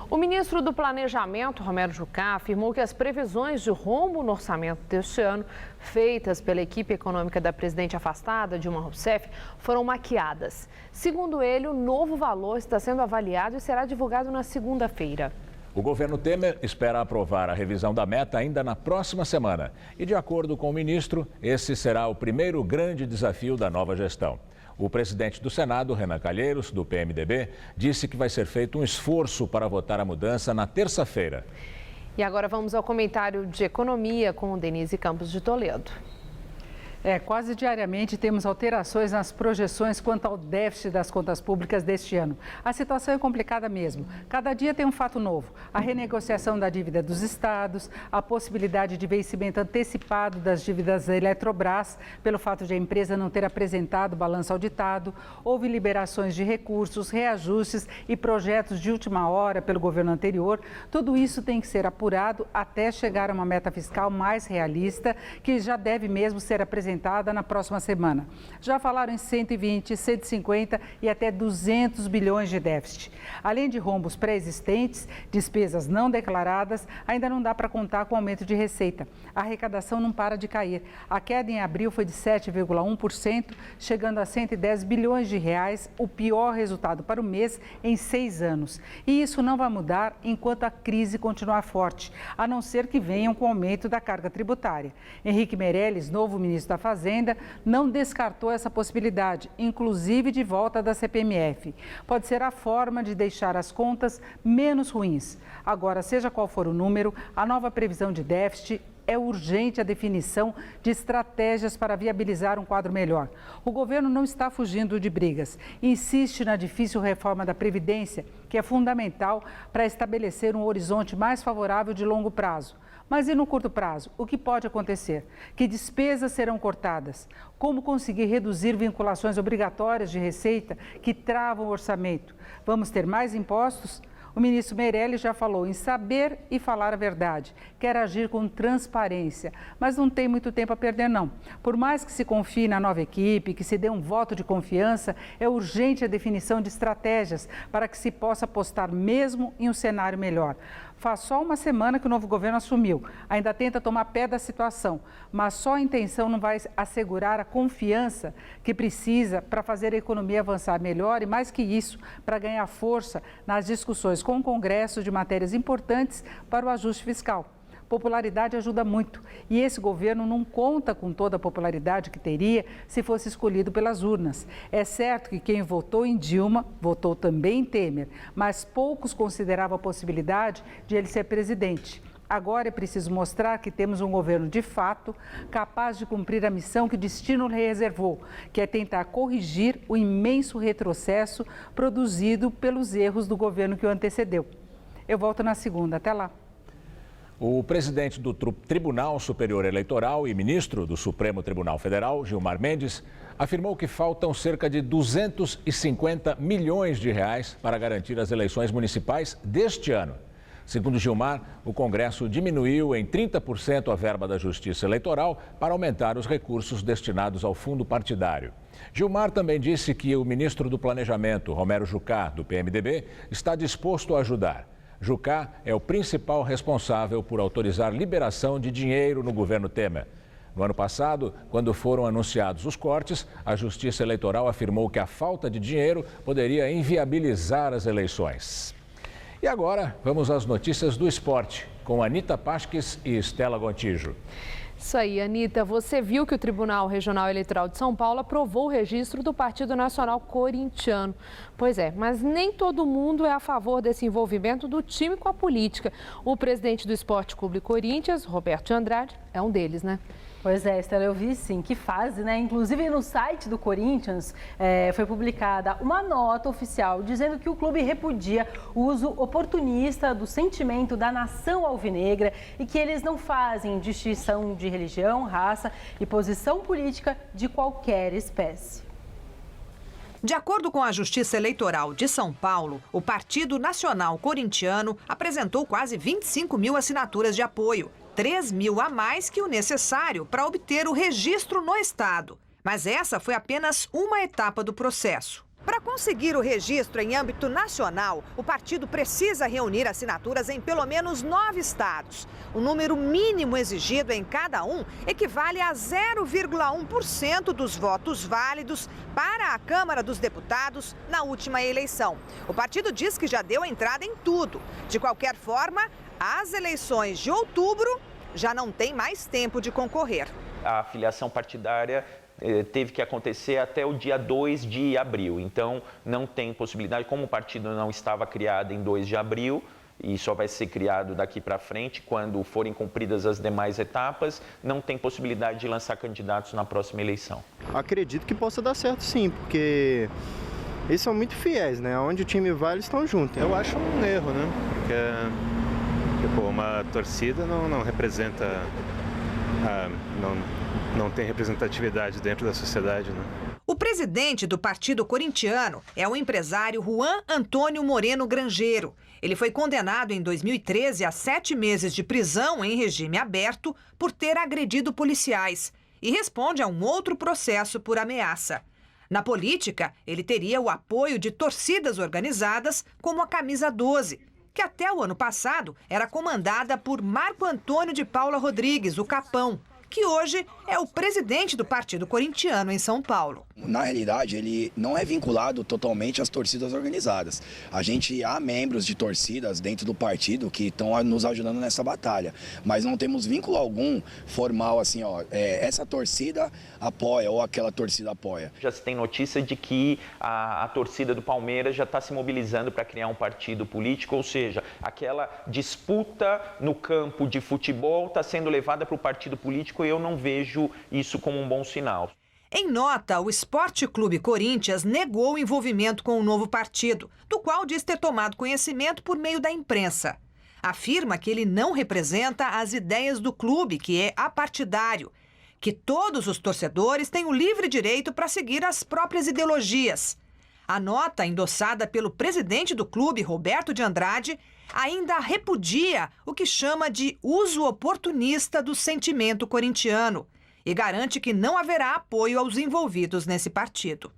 Speaker 2: O ministro do Planejamento, Romero Jucá, afirmou que as previsões de rombo no orçamento deste ano, feitas pela equipe econômica da presidente afastada, Dilma Rousseff, foram maquiadas. Segundo ele, o novo valor está sendo avaliado e será divulgado na segunda-feira.
Speaker 1: O governo Temer espera aprovar a revisão da meta ainda na próxima semana. E, de acordo com o ministro, esse será o primeiro grande desafio da nova gestão. O presidente do Senado, Renan Calheiros, do PMDB, disse que vai ser feito um esforço para votar a mudança na terça-feira.
Speaker 2: E agora vamos ao comentário de economia com Denise Campos de Toledo.
Speaker 25: Quase diariamente temos alterações nas projeções quanto ao déficit das contas públicas deste ano. A situação é complicada mesmo. Cada dia tem um fato novo. A renegociação da dívida dos estados, a possibilidade de vencimento antecipado das dívidas da Eletrobras, pelo fato de a empresa não ter apresentado o balanço auditado. Houve liberações de recursos, reajustes e projetos de última hora pelo governo anterior. Tudo isso tem que ser apurado até chegar a uma meta fiscal mais realista, que já deve mesmo ser apresentada na próxima semana. Já falaram em 120, 150 e até 200 bilhões de déficit. Além de rombos pré-existentes, despesas não declaradas, ainda não dá para contar com aumento de receita. A arrecadação não para de cair. A queda em abril foi de 7,1%, chegando a 110 bilhões de reais, o pior resultado para o mês em 6 anos. E isso não vai mudar enquanto a crise continuar forte, a não ser que venham com o aumento da carga tributária. Henrique Meirelles, novo ministro da Fazenda, não descartou essa possibilidade, inclusive de volta da CPMF. Pode ser a forma de deixar as contas menos ruins. Agora, seja qual for o número, a nova previsão de déficit é urgente a definição de estratégias para viabilizar um quadro melhor. O governo não está fugindo de brigas. Insiste na difícil reforma da Previdência, que é fundamental para estabelecer um horizonte mais favorável de longo prazo. Mas e no curto prazo? O que pode acontecer? Que despesas serão cortadas? Como conseguir reduzir vinculações obrigatórias de receita que travam o orçamento? Vamos ter mais impostos? O ministro Meirelles já falou em saber e falar a verdade. Quer agir com transparência, mas não tem muito tempo a perder, não. Por mais que se confie na nova equipe, que se dê um voto de confiança, é urgente a definição de estratégias para que se possa apostar mesmo em um cenário melhor. Faz só uma semana que o novo governo assumiu. Ainda tenta tomar pé da situação, mas só a intenção não vai assegurar a confiança que precisa para fazer a economia avançar melhor e, mais que isso, para ganhar força nas discussões com o Congresso de matérias importantes para o ajuste fiscal. Popularidade ajuda muito e esse governo não conta com toda a popularidade que teria se fosse escolhido pelas urnas. É certo que quem votou em Dilma votou também em Temer, mas poucos consideravam a possibilidade de ele ser presidente. Agora é preciso mostrar que temos um governo de fato capaz de cumprir a missão que o destino lhe reservou, que é tentar corrigir o imenso retrocesso produzido pelos erros do governo que o antecedeu. Eu volto na segunda. Até lá.
Speaker 1: O presidente do Tribunal Superior Eleitoral e ministro do Supremo Tribunal Federal, Gilmar Mendes, afirmou que faltam cerca de 250 milhões de reais para garantir as eleições municipais deste ano. Segundo Gilmar, o Congresso diminuiu em 30% a verba da Justiça Eleitoral para aumentar os recursos destinados ao fundo partidário. Gilmar também disse que o ministro do Planejamento, Romero Jucá, do PMDB, está disposto a ajudar. Jucá é o principal responsável por autorizar liberação de dinheiro no governo Temer. No ano passado, quando foram anunciados os cortes, a Justiça Eleitoral afirmou que a falta de dinheiro poderia inviabilizar as eleições. E agora, vamos às notícias do esporte, com Anita Pasques e Estela Gontijo.
Speaker 2: Isso aí, Anita. Você viu que o Tribunal Regional Eleitoral de São Paulo aprovou o registro do Partido Nacional Corintiano. Pois é, mas nem todo mundo é a favor desse envolvimento do time com a política. O presidente do Esporte Clube Corinthians, Roberto de Andrade, é um deles, né?
Speaker 9: Pois é, Estela, eu vi sim, que fase, né? Inclusive no site do Corinthians foi publicada uma nota oficial dizendo que o clube repudia o uso oportunista do sentimento da nação alvinegra e que eles não fazem distinção de religião, raça e posição política de qualquer espécie.
Speaker 10: De acordo com a Justiça Eleitoral de São Paulo, o Partido Nacional Corintiano apresentou quase 25 mil assinaturas de apoio. 3 mil a mais que o necessário para obter o registro no estado. Mas essa foi apenas uma etapa do processo. Para conseguir o registro em âmbito nacional, o partido precisa reunir assinaturas em pelo menos 9 estados. O número mínimo exigido em cada um equivale a 0,1% dos votos válidos para a Câmara dos Deputados na última eleição. O partido diz que já deu entrada em tudo. De qualquer forma, as eleições de outubro já não tem mais tempo de concorrer.
Speaker 11: A filiação partidária teve que acontecer até o dia 2 de abril. Então, não tem possibilidade, como o partido não estava criado em 2 de abril, e só vai ser criado daqui para frente, quando forem cumpridas as demais etapas, não tem possibilidade de lançar candidatos na próxima eleição.
Speaker 12: Acredito que possa dar certo sim, porque eles são muito fiéis, né? Onde o time vai, eles estão juntos.
Speaker 13: Eu acho um erro, né? Porque uma torcida não representa, não tem representatividade dentro da sociedade, né?
Speaker 10: O presidente do Partido Corintiano é o empresário Juan Antônio Moreno Grangeiro. Ele foi condenado em 2013 a 7 meses de prisão em regime aberto por ter agredido policiais e responde a um outro processo por ameaça. Na política, ele teria o apoio de torcidas organizadas como a Camisa 12, que até o ano passado era comandada por Marco Antônio de Paula Rodrigues, o Capão, que hoje é o presidente do Partido Corintiano em São Paulo.
Speaker 7: Na realidade, ele não é vinculado totalmente às torcidas organizadas. A gente há membros de torcidas dentro do partido que estão nos ajudando nessa batalha, mas não temos vínculo algum formal assim, essa torcida apoia ou aquela torcida apoia.
Speaker 11: Já se tem notícia de que a torcida do Palmeiras já está se mobilizando para criar um partido político, ou seja, aquela disputa no campo de futebol está sendo levada para o partido político e eu não vejo isso como um bom sinal.
Speaker 10: Em nota, o Esporte Clube Corinthians negou o envolvimento com o novo partido, do qual diz ter tomado conhecimento por meio da imprensa. Afirma que ele não representa as ideias do clube, que é apartidário, que todos os torcedores têm o livre direito para seguir as próprias ideologias. A nota, endossada pelo presidente do clube, Roberto de Andrade, ainda repudia o que chama de uso oportunista do sentimento corintiano e garante que não haverá apoio aos envolvidos nesse partido.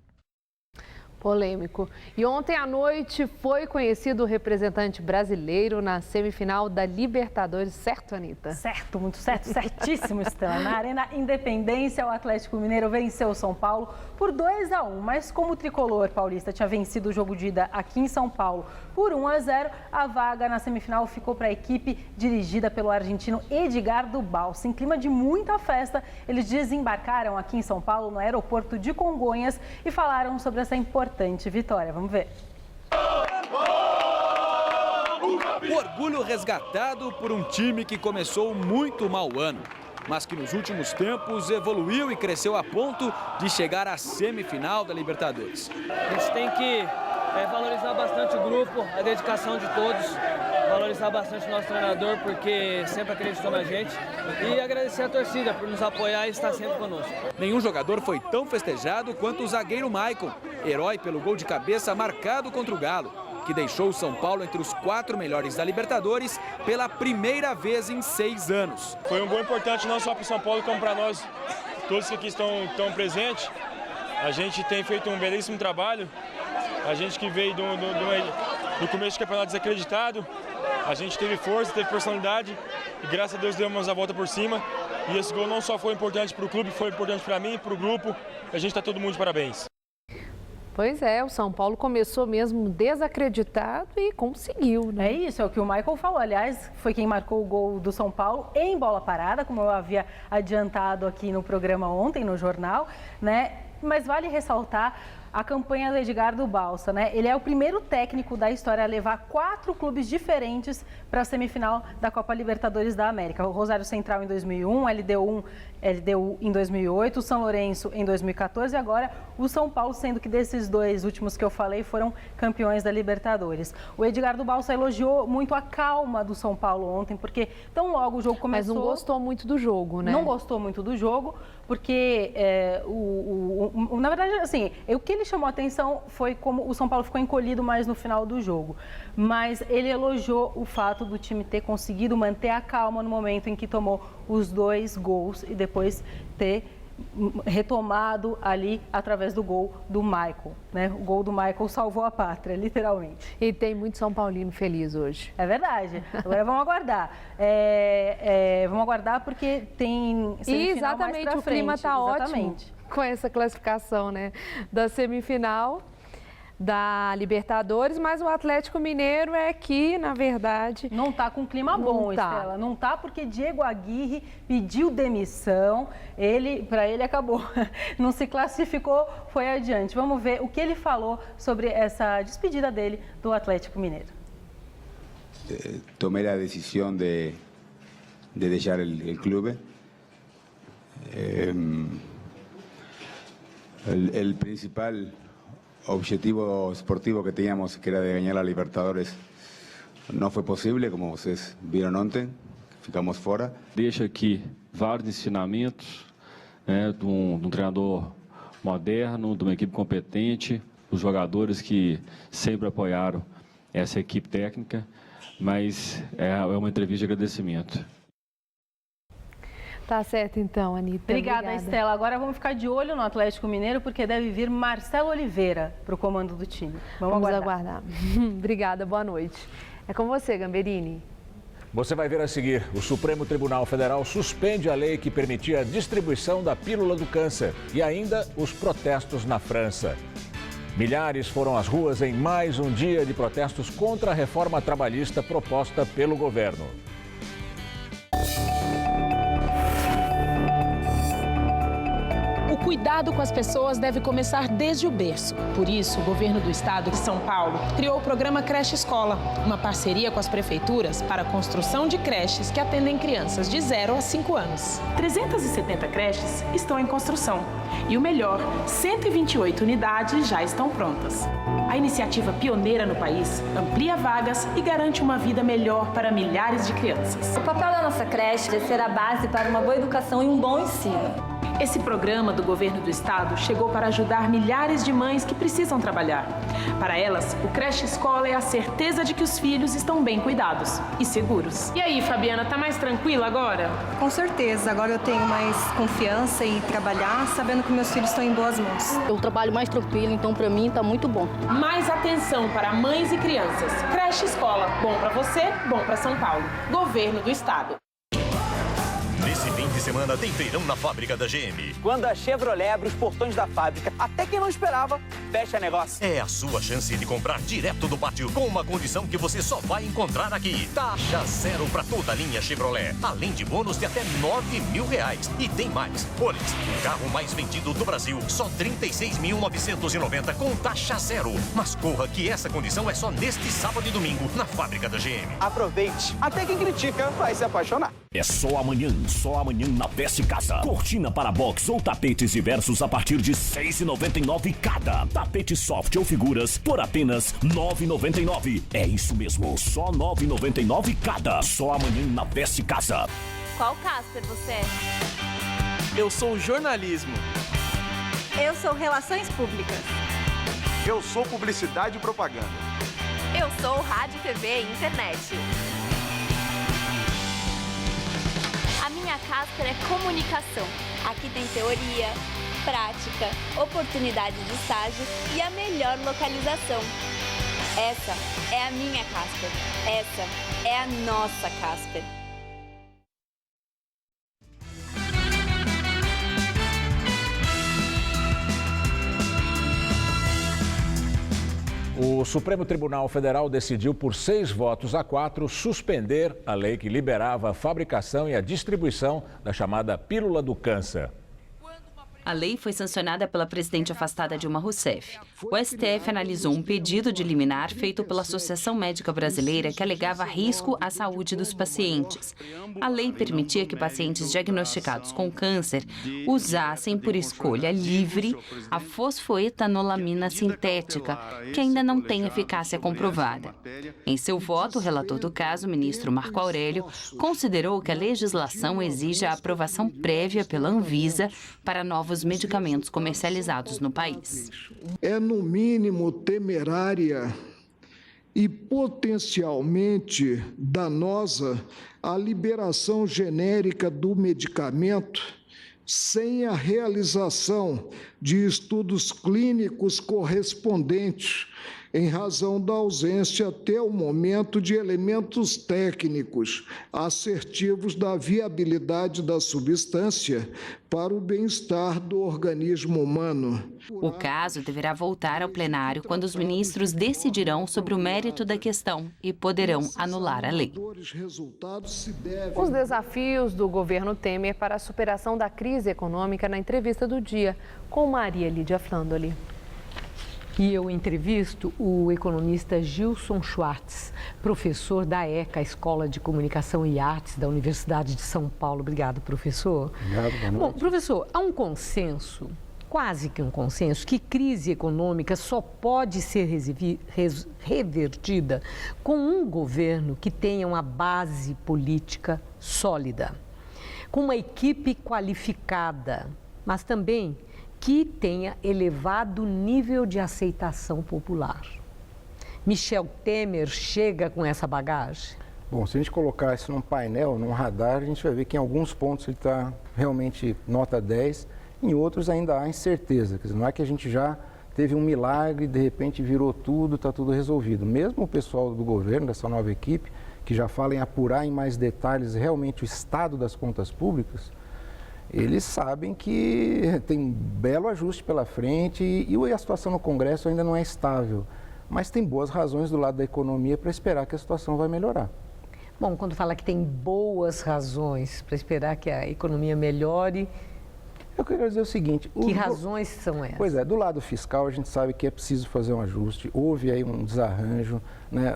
Speaker 2: Polêmico. E ontem à noite foi conhecido o representante brasileiro na semifinal da Libertadores, certo, Anitta?
Speaker 9: Certo, muito certo, certíssimo, Estela. Na Arena Independência, o Atlético Mineiro venceu o São Paulo por 2-1, mas como o tricolor paulista tinha vencido o jogo de ida aqui em São Paulo por 1-0, a vaga na semifinal ficou para a equipe dirigida pelo argentino Edgardo Balsa. Em clima de muita festa, eles desembarcaram aqui em São Paulo, no aeroporto de Congonhas, e falaram sobre essa importante vitória. Vamos ver.
Speaker 8: O orgulho resgatado por um time que começou muito mal o ano, mas que nos últimos tempos evoluiu e cresceu a ponto de chegar à semifinal da Libertadores.
Speaker 14: A gente tem que valorizar bastante o grupo, a dedicação de todos, valorizar bastante o nosso treinador, porque sempre acreditou na gente, e agradecer a torcida por nos apoiar e estar sempre conosco.
Speaker 8: Nenhum jogador foi tão festejado quanto o zagueiro Maicon, herói pelo gol de cabeça marcado contra o Galo, que deixou o São Paulo entre os 4 melhores da Libertadores pela primeira vez em 6 anos.
Speaker 17: Foi um gol importante não só para o São Paulo, como para nós, todos que aqui estão presentes. A gente tem feito um belíssimo trabalho. A gente que veio do começo do campeonato desacreditado, a gente teve força, teve personalidade e graças a Deus demos a volta por cima. E esse gol não só foi importante para o clube, foi importante para mim, para o grupo. A gente está todo mundo de parabéns.
Speaker 2: Pois é, o São Paulo começou mesmo desacreditado e conseguiu, né?
Speaker 9: É isso, é o que o Michael falou. Aliás, foi quem marcou o gol do São Paulo em bola parada, como eu havia adiantado aqui no programa ontem, no jornal, né? Mas vale ressaltar a campanha do Edgardo Balsa, né? Ele é o primeiro técnico da história a levar 4 clubes diferentes para a semifinal da Copa Libertadores da América. O Rosário Central em 2001, LDU em 2008, o São Lourenço em 2014 e agora o São Paulo, sendo que desses 2 últimos que eu falei foram campeões da Libertadores. O Edgardo Balsa elogiou muito a calma do São Paulo ontem, porque tão logo o jogo começou...
Speaker 2: Mas não gostou muito do jogo, né?
Speaker 9: Não gostou muito do jogo, porque, na verdade, assim, o que ele chamou a atenção foi como o São Paulo ficou encolhido mais no final do jogo. Mas ele elogiou o fato do time ter conseguido manter a calma no momento em que tomou os 2 gols e depois ter retomado ali através do gol do Michael, né? O gol do Michael salvou a pátria, literalmente.
Speaker 2: E tem muito São Paulino feliz hoje.
Speaker 9: É verdade. Agora vamos aguardar. Vamos aguardar porque tem semifinal
Speaker 2: exatamente,
Speaker 9: mais pra frente.
Speaker 2: O clima está ótimo com essa classificação, né? Da semifinal da Libertadores, mas o Atlético Mineiro é que, na verdade...
Speaker 9: Não está com clima bom, Estela. Não está porque Diego Aguirre pediu demissão, para ele acabou. Não se classificou, foi adiante. Vamos ver o que ele falou sobre essa despedida dele do Atlético Mineiro.
Speaker 18: Tomei a decisão de deixar o clube. El principal objetivo esportivo que teníamos, que era de ganar la Libertadores, no fue posible, como vocês viram ontem, ficamos fora.
Speaker 26: Deixa aqui vários ensinamentos, né, de um treinador moderno, de uma equipe competente, os jogadores que sempre apoiaram essa equipe técnica, mas é uma entrevista de agradecimento.
Speaker 2: Tá certo então, Anitta.
Speaker 9: Obrigada, Estela. Agora vamos ficar de olho no Atlético Mineiro, porque deve vir Marcelo Oliveira para o comando do time. Vamos aguardar.
Speaker 2: Obrigada, boa noite. É com você, Gamberini.
Speaker 1: Você vai ver a seguir. O Supremo Tribunal Federal suspende a lei que permitia a distribuição da pílula do câncer e ainda os protestos na França. Milhares foram às ruas em mais um dia de protestos contra a reforma trabalhista proposta pelo governo.
Speaker 15: O cuidado com as pessoas deve começar desde o berço. Por isso, o governo do estado de São Paulo criou o programa Creche Escola, uma parceria com as prefeituras para a construção de creches que atendem crianças de 0 a 5 anos. 370 creches estão em construção e o melhor, 128 unidades já estão prontas. A iniciativa pioneira no país amplia vagas e garante uma vida melhor para milhares de crianças.
Speaker 16: O papel da nossa creche é ser a base para uma boa educação e um bom ensino.
Speaker 15: Esse programa do governo do estado chegou para ajudar milhares de mães que precisam trabalhar. Para elas, o Creche Escola é a certeza de que os filhos estão bem cuidados e seguros. E aí, Fabiana, tá mais tranquila agora?
Speaker 19: Com certeza, agora eu tenho mais confiança em trabalhar, sabendo que meus filhos estão em boas mãos.
Speaker 16: Eu trabalho mais tranquilo, então para mim tá muito bom.
Speaker 15: Mais atenção para mães e crianças. Creche Escola, bom para você, bom para São Paulo. Governo do estado.
Speaker 20: Nesse fim de semana tem feirão na fábrica da GM.
Speaker 21: Quando a Chevrolet abre os portões da fábrica, até quem não esperava, fecha negócio.
Speaker 20: É a sua chance de comprar direto do pátio, com uma condição que você só vai encontrar aqui. Taxa zero para toda a linha Chevrolet, além de bônus de até R$9.000. E tem mais. Onix, o carro mais vendido do Brasil, só R$36.990 com taxa zero. Mas corra que essa condição é só neste sábado e domingo, na fábrica da GM.
Speaker 21: Aproveite, até quem critica vai se apaixonar.
Speaker 22: É só amanhã na Best Casa. Cortina para box ou tapetes diversos a partir de R$ 6,99 cada. Tapete soft ou figuras por apenas R$ 9,99. É isso mesmo, só R$ 9,99 cada. Só amanhã na Best Casa.
Speaker 27: Qual Casper você é?
Speaker 21: Eu sou jornalismo.
Speaker 19: Eu sou relações públicas.
Speaker 21: Eu sou publicidade e propaganda.
Speaker 27: Eu sou rádio, TV e internet. A minha Casper é comunicação. Aqui tem teoria, prática, oportunidade de estágio e a melhor localização. Essa é a minha Casper. Essa é a nossa Casper.
Speaker 1: O Supremo Tribunal Federal decidiu por 6 votos a 4 suspender a lei que liberava a fabricação e a distribuição da chamada pílula do câncer.
Speaker 28: A lei foi sancionada pela presidente afastada Dilma Rousseff. O STF analisou um pedido de liminar feito pela Associação Médica Brasileira que alegava risco à saúde dos pacientes. A lei permitia que pacientes diagnosticados com câncer usassem por escolha livre a fosfoetanolamina sintética, que ainda não tem eficácia comprovada. Em seu voto, o relator do caso, o ministro Marco Aurélio, considerou que a legislação exige a aprovação prévia pela Anvisa para novos medicamentos comercializados no país.
Speaker 29: É, no mínimo, temerária e potencialmente danosa a liberação genérica do medicamento sem a realização de estudos clínicos correspondentes, em razão da ausência até o momento de elementos técnicos assertivos da viabilidade da substância para o bem-estar do organismo humano.
Speaker 28: O caso deverá voltar ao plenário quando os ministros decidirão sobre o mérito da questão e poderão anular a lei.
Speaker 2: Os desafios do governo Temer para a superação da crise econômica na entrevista do dia com Maria Lídia Flandoli.
Speaker 30: E eu entrevisto o economista Gilson Schwartz, professor da ECA, Escola de Comunicação e Artes da Universidade de São Paulo. Obrigado, professor.
Speaker 31: Obrigado, boa noite.
Speaker 30: Bom, professor, há um consenso, quase que um consenso, que crise econômica só pode ser revertida com um governo que tenha uma base política sólida, com uma equipe qualificada, mas também que tenha elevado nível de aceitação popular. Michel Temer chega com essa bagagem?
Speaker 31: Bom, se a gente colocar isso num painel, num radar, a gente vai ver que em alguns pontos ele está realmente nota 10, em outros ainda há incerteza. Quer dizer, não é que a gente já teve um milagre, de repente virou tudo, está tudo resolvido. Mesmo o pessoal do governo, dessa nova equipe, que já fala em apurar em mais detalhes realmente o estado das contas públicas, eles sabem que tem um belo ajuste pela frente e a situação no Congresso ainda não é estável. Mas tem boas razões do lado da economia para esperar que a situação vai melhorar.
Speaker 30: Bom, quando fala que tem boas razões para esperar que a economia melhore...
Speaker 31: Eu quero dizer o seguinte...
Speaker 30: Que razões são essas?
Speaker 31: Pois é, do lado fiscal a gente sabe que é preciso fazer um ajuste. Houve aí um desarranjo, né,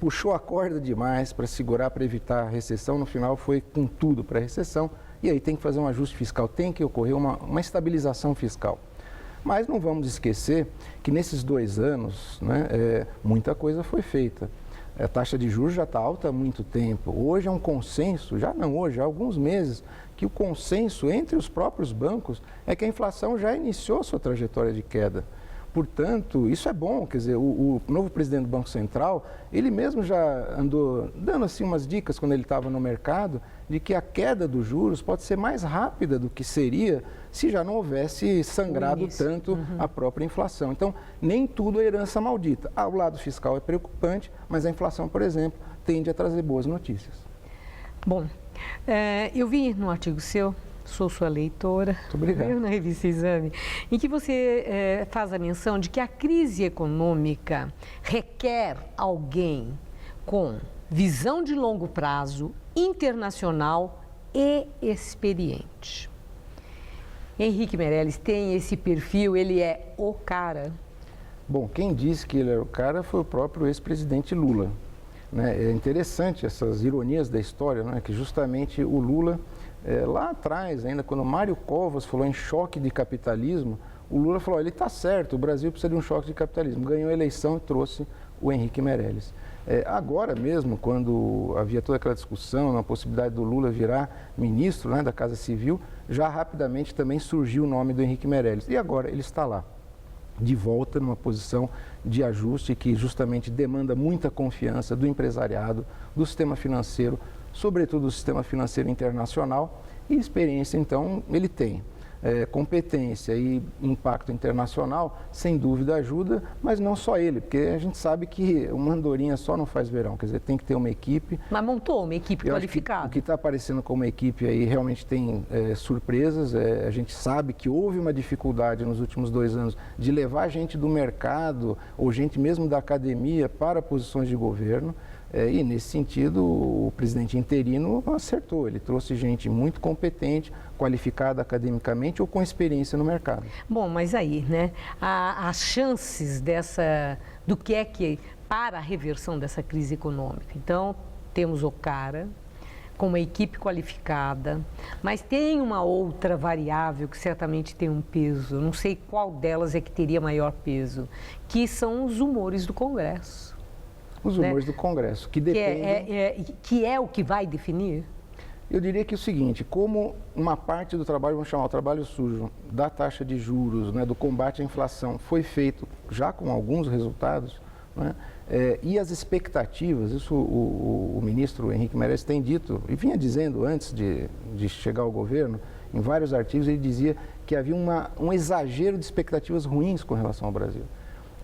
Speaker 31: puxou a corda demais para segurar, para evitar a recessão. No final foi com tudo para a recessão. E aí tem que fazer um ajuste fiscal, tem que ocorrer uma estabilização fiscal. Mas não vamos esquecer que nesses 2 anos, né, muita coisa foi feita. A taxa de juros já está alta há muito tempo. Hoje é um consenso, já não hoje, há alguns meses, que o consenso entre os próprios bancos é que a inflação já iniciou sua trajetória de queda. Portanto, isso é bom, quer dizer, o novo presidente do Banco Central, ele mesmo já andou dando assim umas dicas quando ele estava no mercado, de que a queda dos juros pode ser mais rápida do que seria se já não houvesse sangrado tanto a própria inflação. Então, nem tudo é herança maldita. O lado fiscal é preocupante, mas a inflação, por exemplo, tende a trazer boas notícias.
Speaker 30: Bom, eu vi no artigo seu, sou sua leitora,
Speaker 31: muito obrigado,
Speaker 30: na revista Exame, em que você faz a menção de que a crise econômica requer alguém com visão de longo prazo, internacional e experiente. Henrique Meirelles tem esse perfil, ele é o cara?
Speaker 31: Bom, quem disse que ele era o cara foi o próprio ex-presidente Lula. Né? É interessante essas ironias da história, né? Que justamente o Lula, lá atrás, ainda quando Mário Covas falou em choque de capitalismo, o Lula falou, ele está certo, o Brasil precisa de um choque de capitalismo. Ganhou a eleição e trouxe o Henrique Meirelles. Agora mesmo, quando havia toda aquela discussão na possibilidade do Lula virar ministro, né, da Casa Civil, já rapidamente também surgiu o nome do Henrique Meirelles. E agora ele está lá, de volta numa posição de ajuste que justamente demanda muita confiança do empresariado, do sistema financeiro, sobretudo do sistema financeiro internacional, e experiência, então, ele tem. Competência e impacto internacional, sem dúvida ajuda, mas não só ele, porque a gente sabe que uma andorinha só não faz verão, quer dizer, tem que ter uma equipe.
Speaker 30: Mas montou uma equipe qualificada.
Speaker 31: O que está aparecendo como equipe aí realmente tem surpresas, a gente sabe que houve uma dificuldade nos últimos 2 anos de levar gente do mercado ou gente mesmo da academia para posições de governo. E, nesse sentido, o presidente interino acertou. Ele trouxe gente muito competente, qualificada academicamente ou com experiência no mercado.
Speaker 30: Bom, mas aí, né, as chances do que para a reversão dessa crise econômica. Então, temos o cara com uma equipe qualificada, mas tem uma outra variável que certamente tem um peso, não sei qual delas é que teria maior peso, que são os humores do Congresso.
Speaker 31: Os humores do Congresso, que dependem...
Speaker 30: Que é o que vai definir?
Speaker 31: Eu diria que é o seguinte, como uma parte do trabalho, vamos chamar o trabalho sujo, da taxa de juros, né, do combate à inflação, foi feito já com alguns resultados, né, e as expectativas, isso o ministro Henrique Meirelles tem dito, e vinha dizendo antes de chegar ao governo, em vários artigos ele dizia que havia um exagero de expectativas ruins com relação ao Brasil.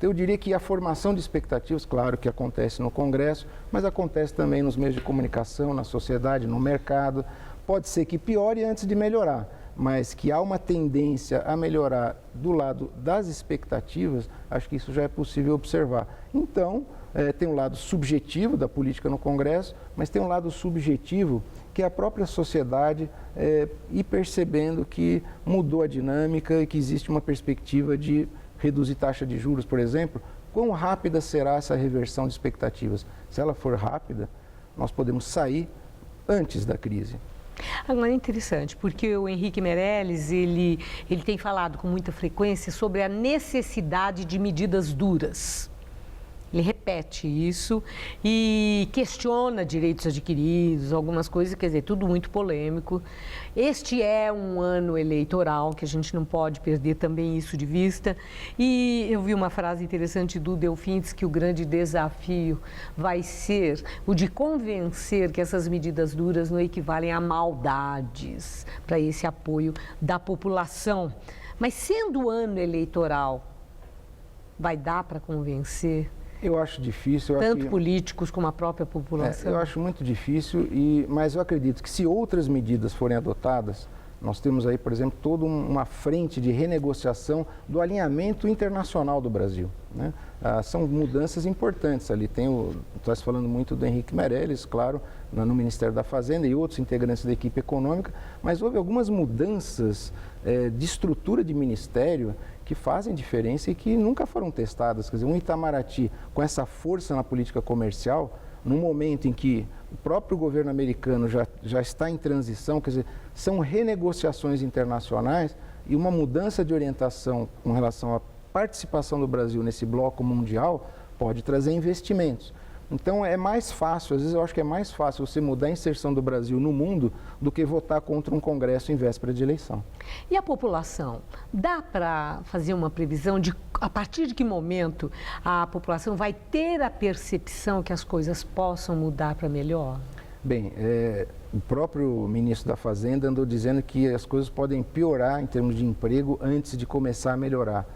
Speaker 31: Eu diria que a formação de expectativas, claro que acontece no Congresso, mas acontece também nos meios de comunicação, na sociedade, no mercado. Pode ser que piore antes de melhorar, mas que há uma tendência a melhorar do lado das expectativas, acho que isso já é possível observar. Então, tem um lado subjetivo da política no Congresso, mas tem um lado subjetivo que é a própria sociedade ir percebendo que mudou a dinâmica e que existe uma perspectiva de reduzir taxa de juros, por exemplo. Quão rápida será essa reversão de expectativas? Se ela for rápida, nós podemos sair antes da crise.
Speaker 30: Agora é interessante, porque o Henrique Meirelles, ele tem falado com muita frequência sobre a necessidade de medidas duras. Ele repete isso e questiona direitos adquiridos, algumas coisas, quer dizer, tudo muito polêmico. Este é um ano eleitoral, que a gente não pode perder também isso de vista. E eu vi uma frase interessante do Delfim, diz que o grande desafio vai ser o de convencer que essas medidas duras não equivalem a maldades para esse apoio da população. Mas sendo o ano eleitoral, vai dar para convencer?
Speaker 31: Eu acho difícil.
Speaker 30: Tanto políticos como a própria população.
Speaker 31: Eu acho muito difícil, mas eu acredito que se outras medidas forem adotadas, nós temos aí, por exemplo, toda uma frente de renegociação do alinhamento internacional do Brasil, né? São mudanças importantes ali. Está se falando muito do Henrique Meirelles, claro, no Ministério da Fazenda e outros integrantes da equipe econômica, mas houve algumas mudanças de estrutura de ministério que fazem diferença e que nunca foram testadas. Quer dizer, um Itamaraty com essa força na política comercial, num momento em que o próprio governo americano já está em transição, quer dizer, são renegociações internacionais e uma mudança de orientação com relação à participação do Brasil nesse bloco mundial pode trazer investimentos. Então é mais fácil, às vezes eu acho que é mais fácil você mudar a inserção do Brasil no mundo do que votar contra um Congresso em véspera de eleição.
Speaker 30: E a população? Dá para fazer uma previsão de a partir de que momento a população vai ter a percepção que as coisas possam mudar para melhor?
Speaker 31: Bem, o próprio ministro da Fazenda andou dizendo que as coisas podem piorar em termos de emprego antes de começar a melhorar.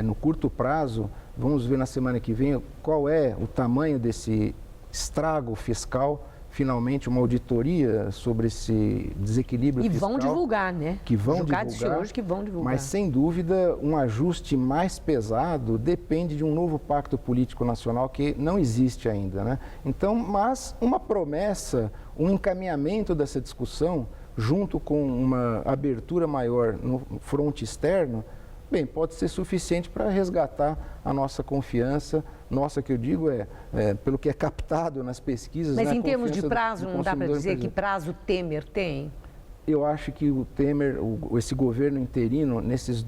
Speaker 31: No curto prazo, vamos ver na semana que vem qual é o tamanho desse estrago fiscal, finalmente uma auditoria sobre esse desequilíbrio fiscal.
Speaker 30: E vão divulgar, né?
Speaker 31: Que vão divulgar,
Speaker 30: hoje que vão divulgar.
Speaker 31: Mas, sem dúvida, um ajuste mais pesado depende de um novo pacto político nacional que não existe ainda, né? Então, mas uma promessa, um encaminhamento dessa discussão, junto com uma abertura maior no fronte externo, bem, pode ser suficiente para resgatar a nossa confiança, que eu digo pelo que é captado nas pesquisas.
Speaker 30: Mas em termos de prazo, não dá para dizer que prazo Temer tem?
Speaker 31: Eu acho que o Temer, esse governo interino, nesses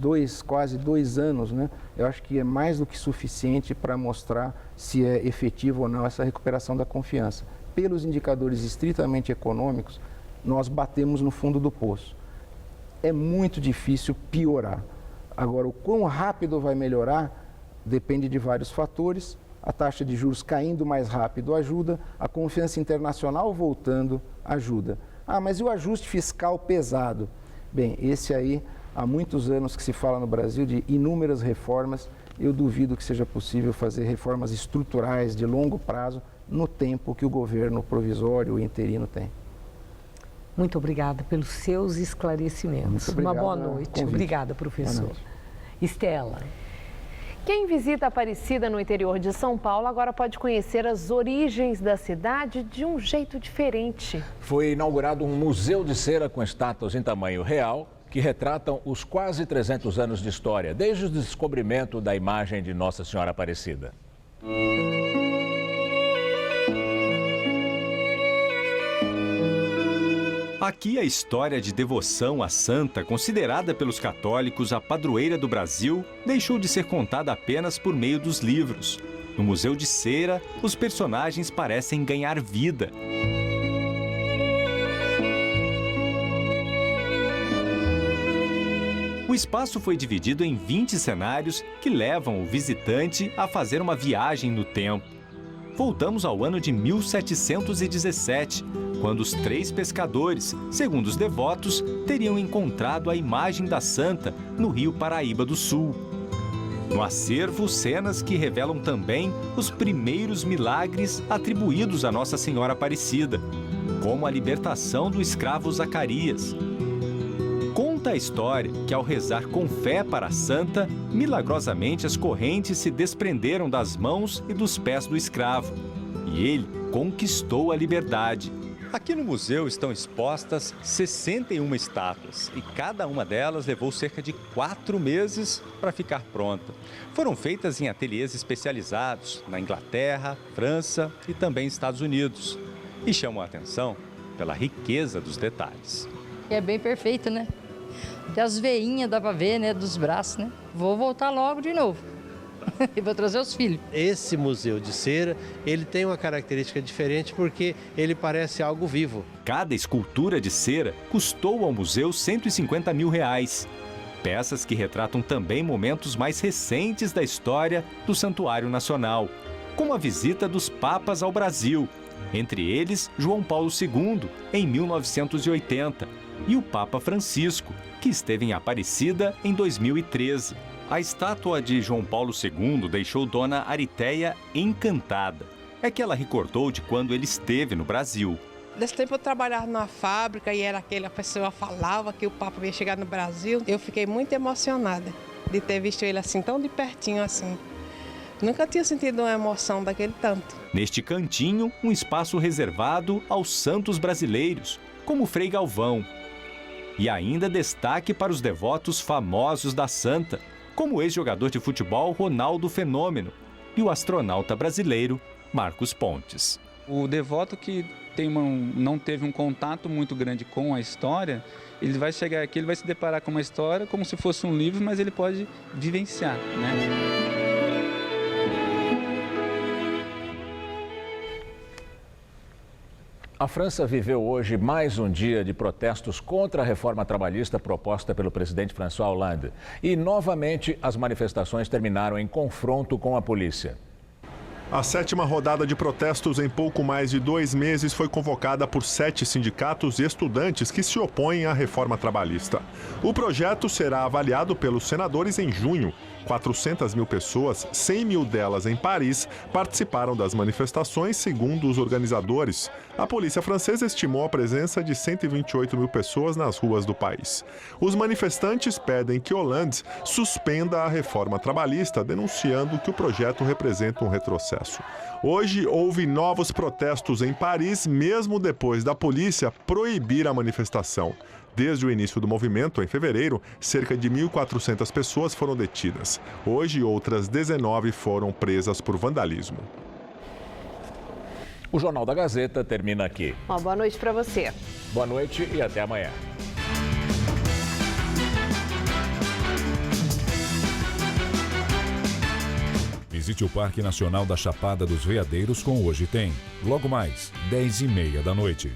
Speaker 31: quase 2 anos, né, eu acho que é mais do que suficiente para mostrar se é efetivo ou não essa recuperação da confiança. Pelos indicadores estritamente econômicos, nós batemos no fundo do poço. É muito difícil piorar. Agora, o quão rápido vai melhorar depende de vários fatores. A taxa de juros caindo mais rápido ajuda, a confiança internacional voltando ajuda. Mas e o ajuste fiscal pesado? Bem, esse aí, há muitos anos que se fala no Brasil de inúmeras reformas. Eu duvido que seja possível fazer reformas estruturais de longo prazo no tempo que o governo provisório e interino tem.
Speaker 30: Muito obrigada pelos seus esclarecimentos. Uma boa noite. Obrigada, professor.
Speaker 31: Boa noite.
Speaker 30: Estela.
Speaker 2: Quem visita Aparecida no interior de São Paulo agora pode conhecer as origens da cidade de um jeito diferente.
Speaker 1: Foi inaugurado um museu de cera com estátuas em tamanho real que retratam os quase 300 anos de história, desde o descobrimento da imagem de Nossa Senhora Aparecida.
Speaker 3: Aqui a história de devoção à santa, considerada pelos católicos a padroeira do Brasil, deixou de ser contada apenas por meio dos livros. No Museu de Cera, os personagens parecem ganhar vida. O espaço foi dividido em 20 cenários que levam o visitante a fazer uma viagem no tempo. Voltamos ao ano de 1717, quando os 3 pescadores, segundo os devotos, teriam encontrado a imagem da santa no rio Paraíba do Sul. No acervo, cenas que revelam também os primeiros milagres atribuídos a Nossa Senhora Aparecida, como a libertação do escravo Zacarias. Conta a história que, ao rezar com fé para a santa, milagrosamente as correntes se desprenderam das mãos e dos pés do escravo, e ele conquistou a liberdade. Aqui no museu estão expostas 61 estátuas e cada uma delas levou cerca de 4 meses para ficar pronta. Foram feitas em ateliês especializados na Inglaterra, França e também Estados Unidos. E chamam a atenção pela riqueza dos detalhes.
Speaker 4: É bem perfeito, né? Até as veinhas dá para ver, né, dos braços, né? Vou voltar logo de novo. E vou trazer os filhos.
Speaker 5: Esse museu de cera, ele tem uma característica diferente porque ele parece algo vivo.
Speaker 3: Cada escultura de cera custou ao museu R$150 mil. Peças que retratam também momentos mais recentes da história do Santuário Nacional, como a visita dos papas ao Brasil, entre eles João Paulo II, em 1980, e o Papa Francisco, que esteve em Aparecida em 2013. A estátua de João Paulo II deixou Dona Aritéia encantada. É que ela recordou de quando ele esteve no Brasil.
Speaker 6: Nesse tempo eu trabalhava numa fábrica e era aquela pessoa falava que o Papa ia chegar no Brasil. Eu fiquei muito emocionada de ter visto ele assim, tão de pertinho assim. Nunca tinha sentido uma emoção daquele tanto.
Speaker 3: Neste cantinho, um espaço reservado aos santos brasileiros, como Frei Galvão. E ainda destaque para os devotos famosos da santa, como o ex-jogador de futebol Ronaldo Fenômeno e o astronauta brasileiro Marcos Pontes.
Speaker 7: O devoto que não teve um contato muito grande com a história, ele vai chegar aqui, ele vai se deparar com uma história como se fosse um livro, mas ele pode vivenciar, né?
Speaker 1: A França viveu hoje mais um dia de protestos contra a reforma trabalhista proposta pelo presidente François Hollande. E, novamente, as manifestações terminaram em confronto com a polícia.
Speaker 8: A 7ª rodada de protestos em pouco mais de 2 meses foi convocada por 7 sindicatos e estudantes que se opõem à reforma trabalhista. O projeto será avaliado pelos senadores em junho. 400 mil pessoas, 100 mil delas em Paris, participaram das manifestações, segundo os organizadores. A polícia francesa estimou a presença de 128 mil pessoas nas ruas do país. Os manifestantes pedem que Hollande suspenda a reforma trabalhista, denunciando que o projeto representa um retrocesso. Hoje houve novos protestos em Paris, mesmo depois da polícia proibir a manifestação. Desde o início do movimento, em fevereiro, cerca de 1.400 pessoas foram detidas. Hoje, outras 19 foram presas por vandalismo.
Speaker 1: O Jornal da Gazeta termina aqui.
Speaker 2: Uma boa noite para você.
Speaker 1: Boa noite e até amanhã.
Speaker 10: Visite o Parque Nacional da Chapada dos Veadeiros com Hoje Tem. Logo mais, 10h30 da noite.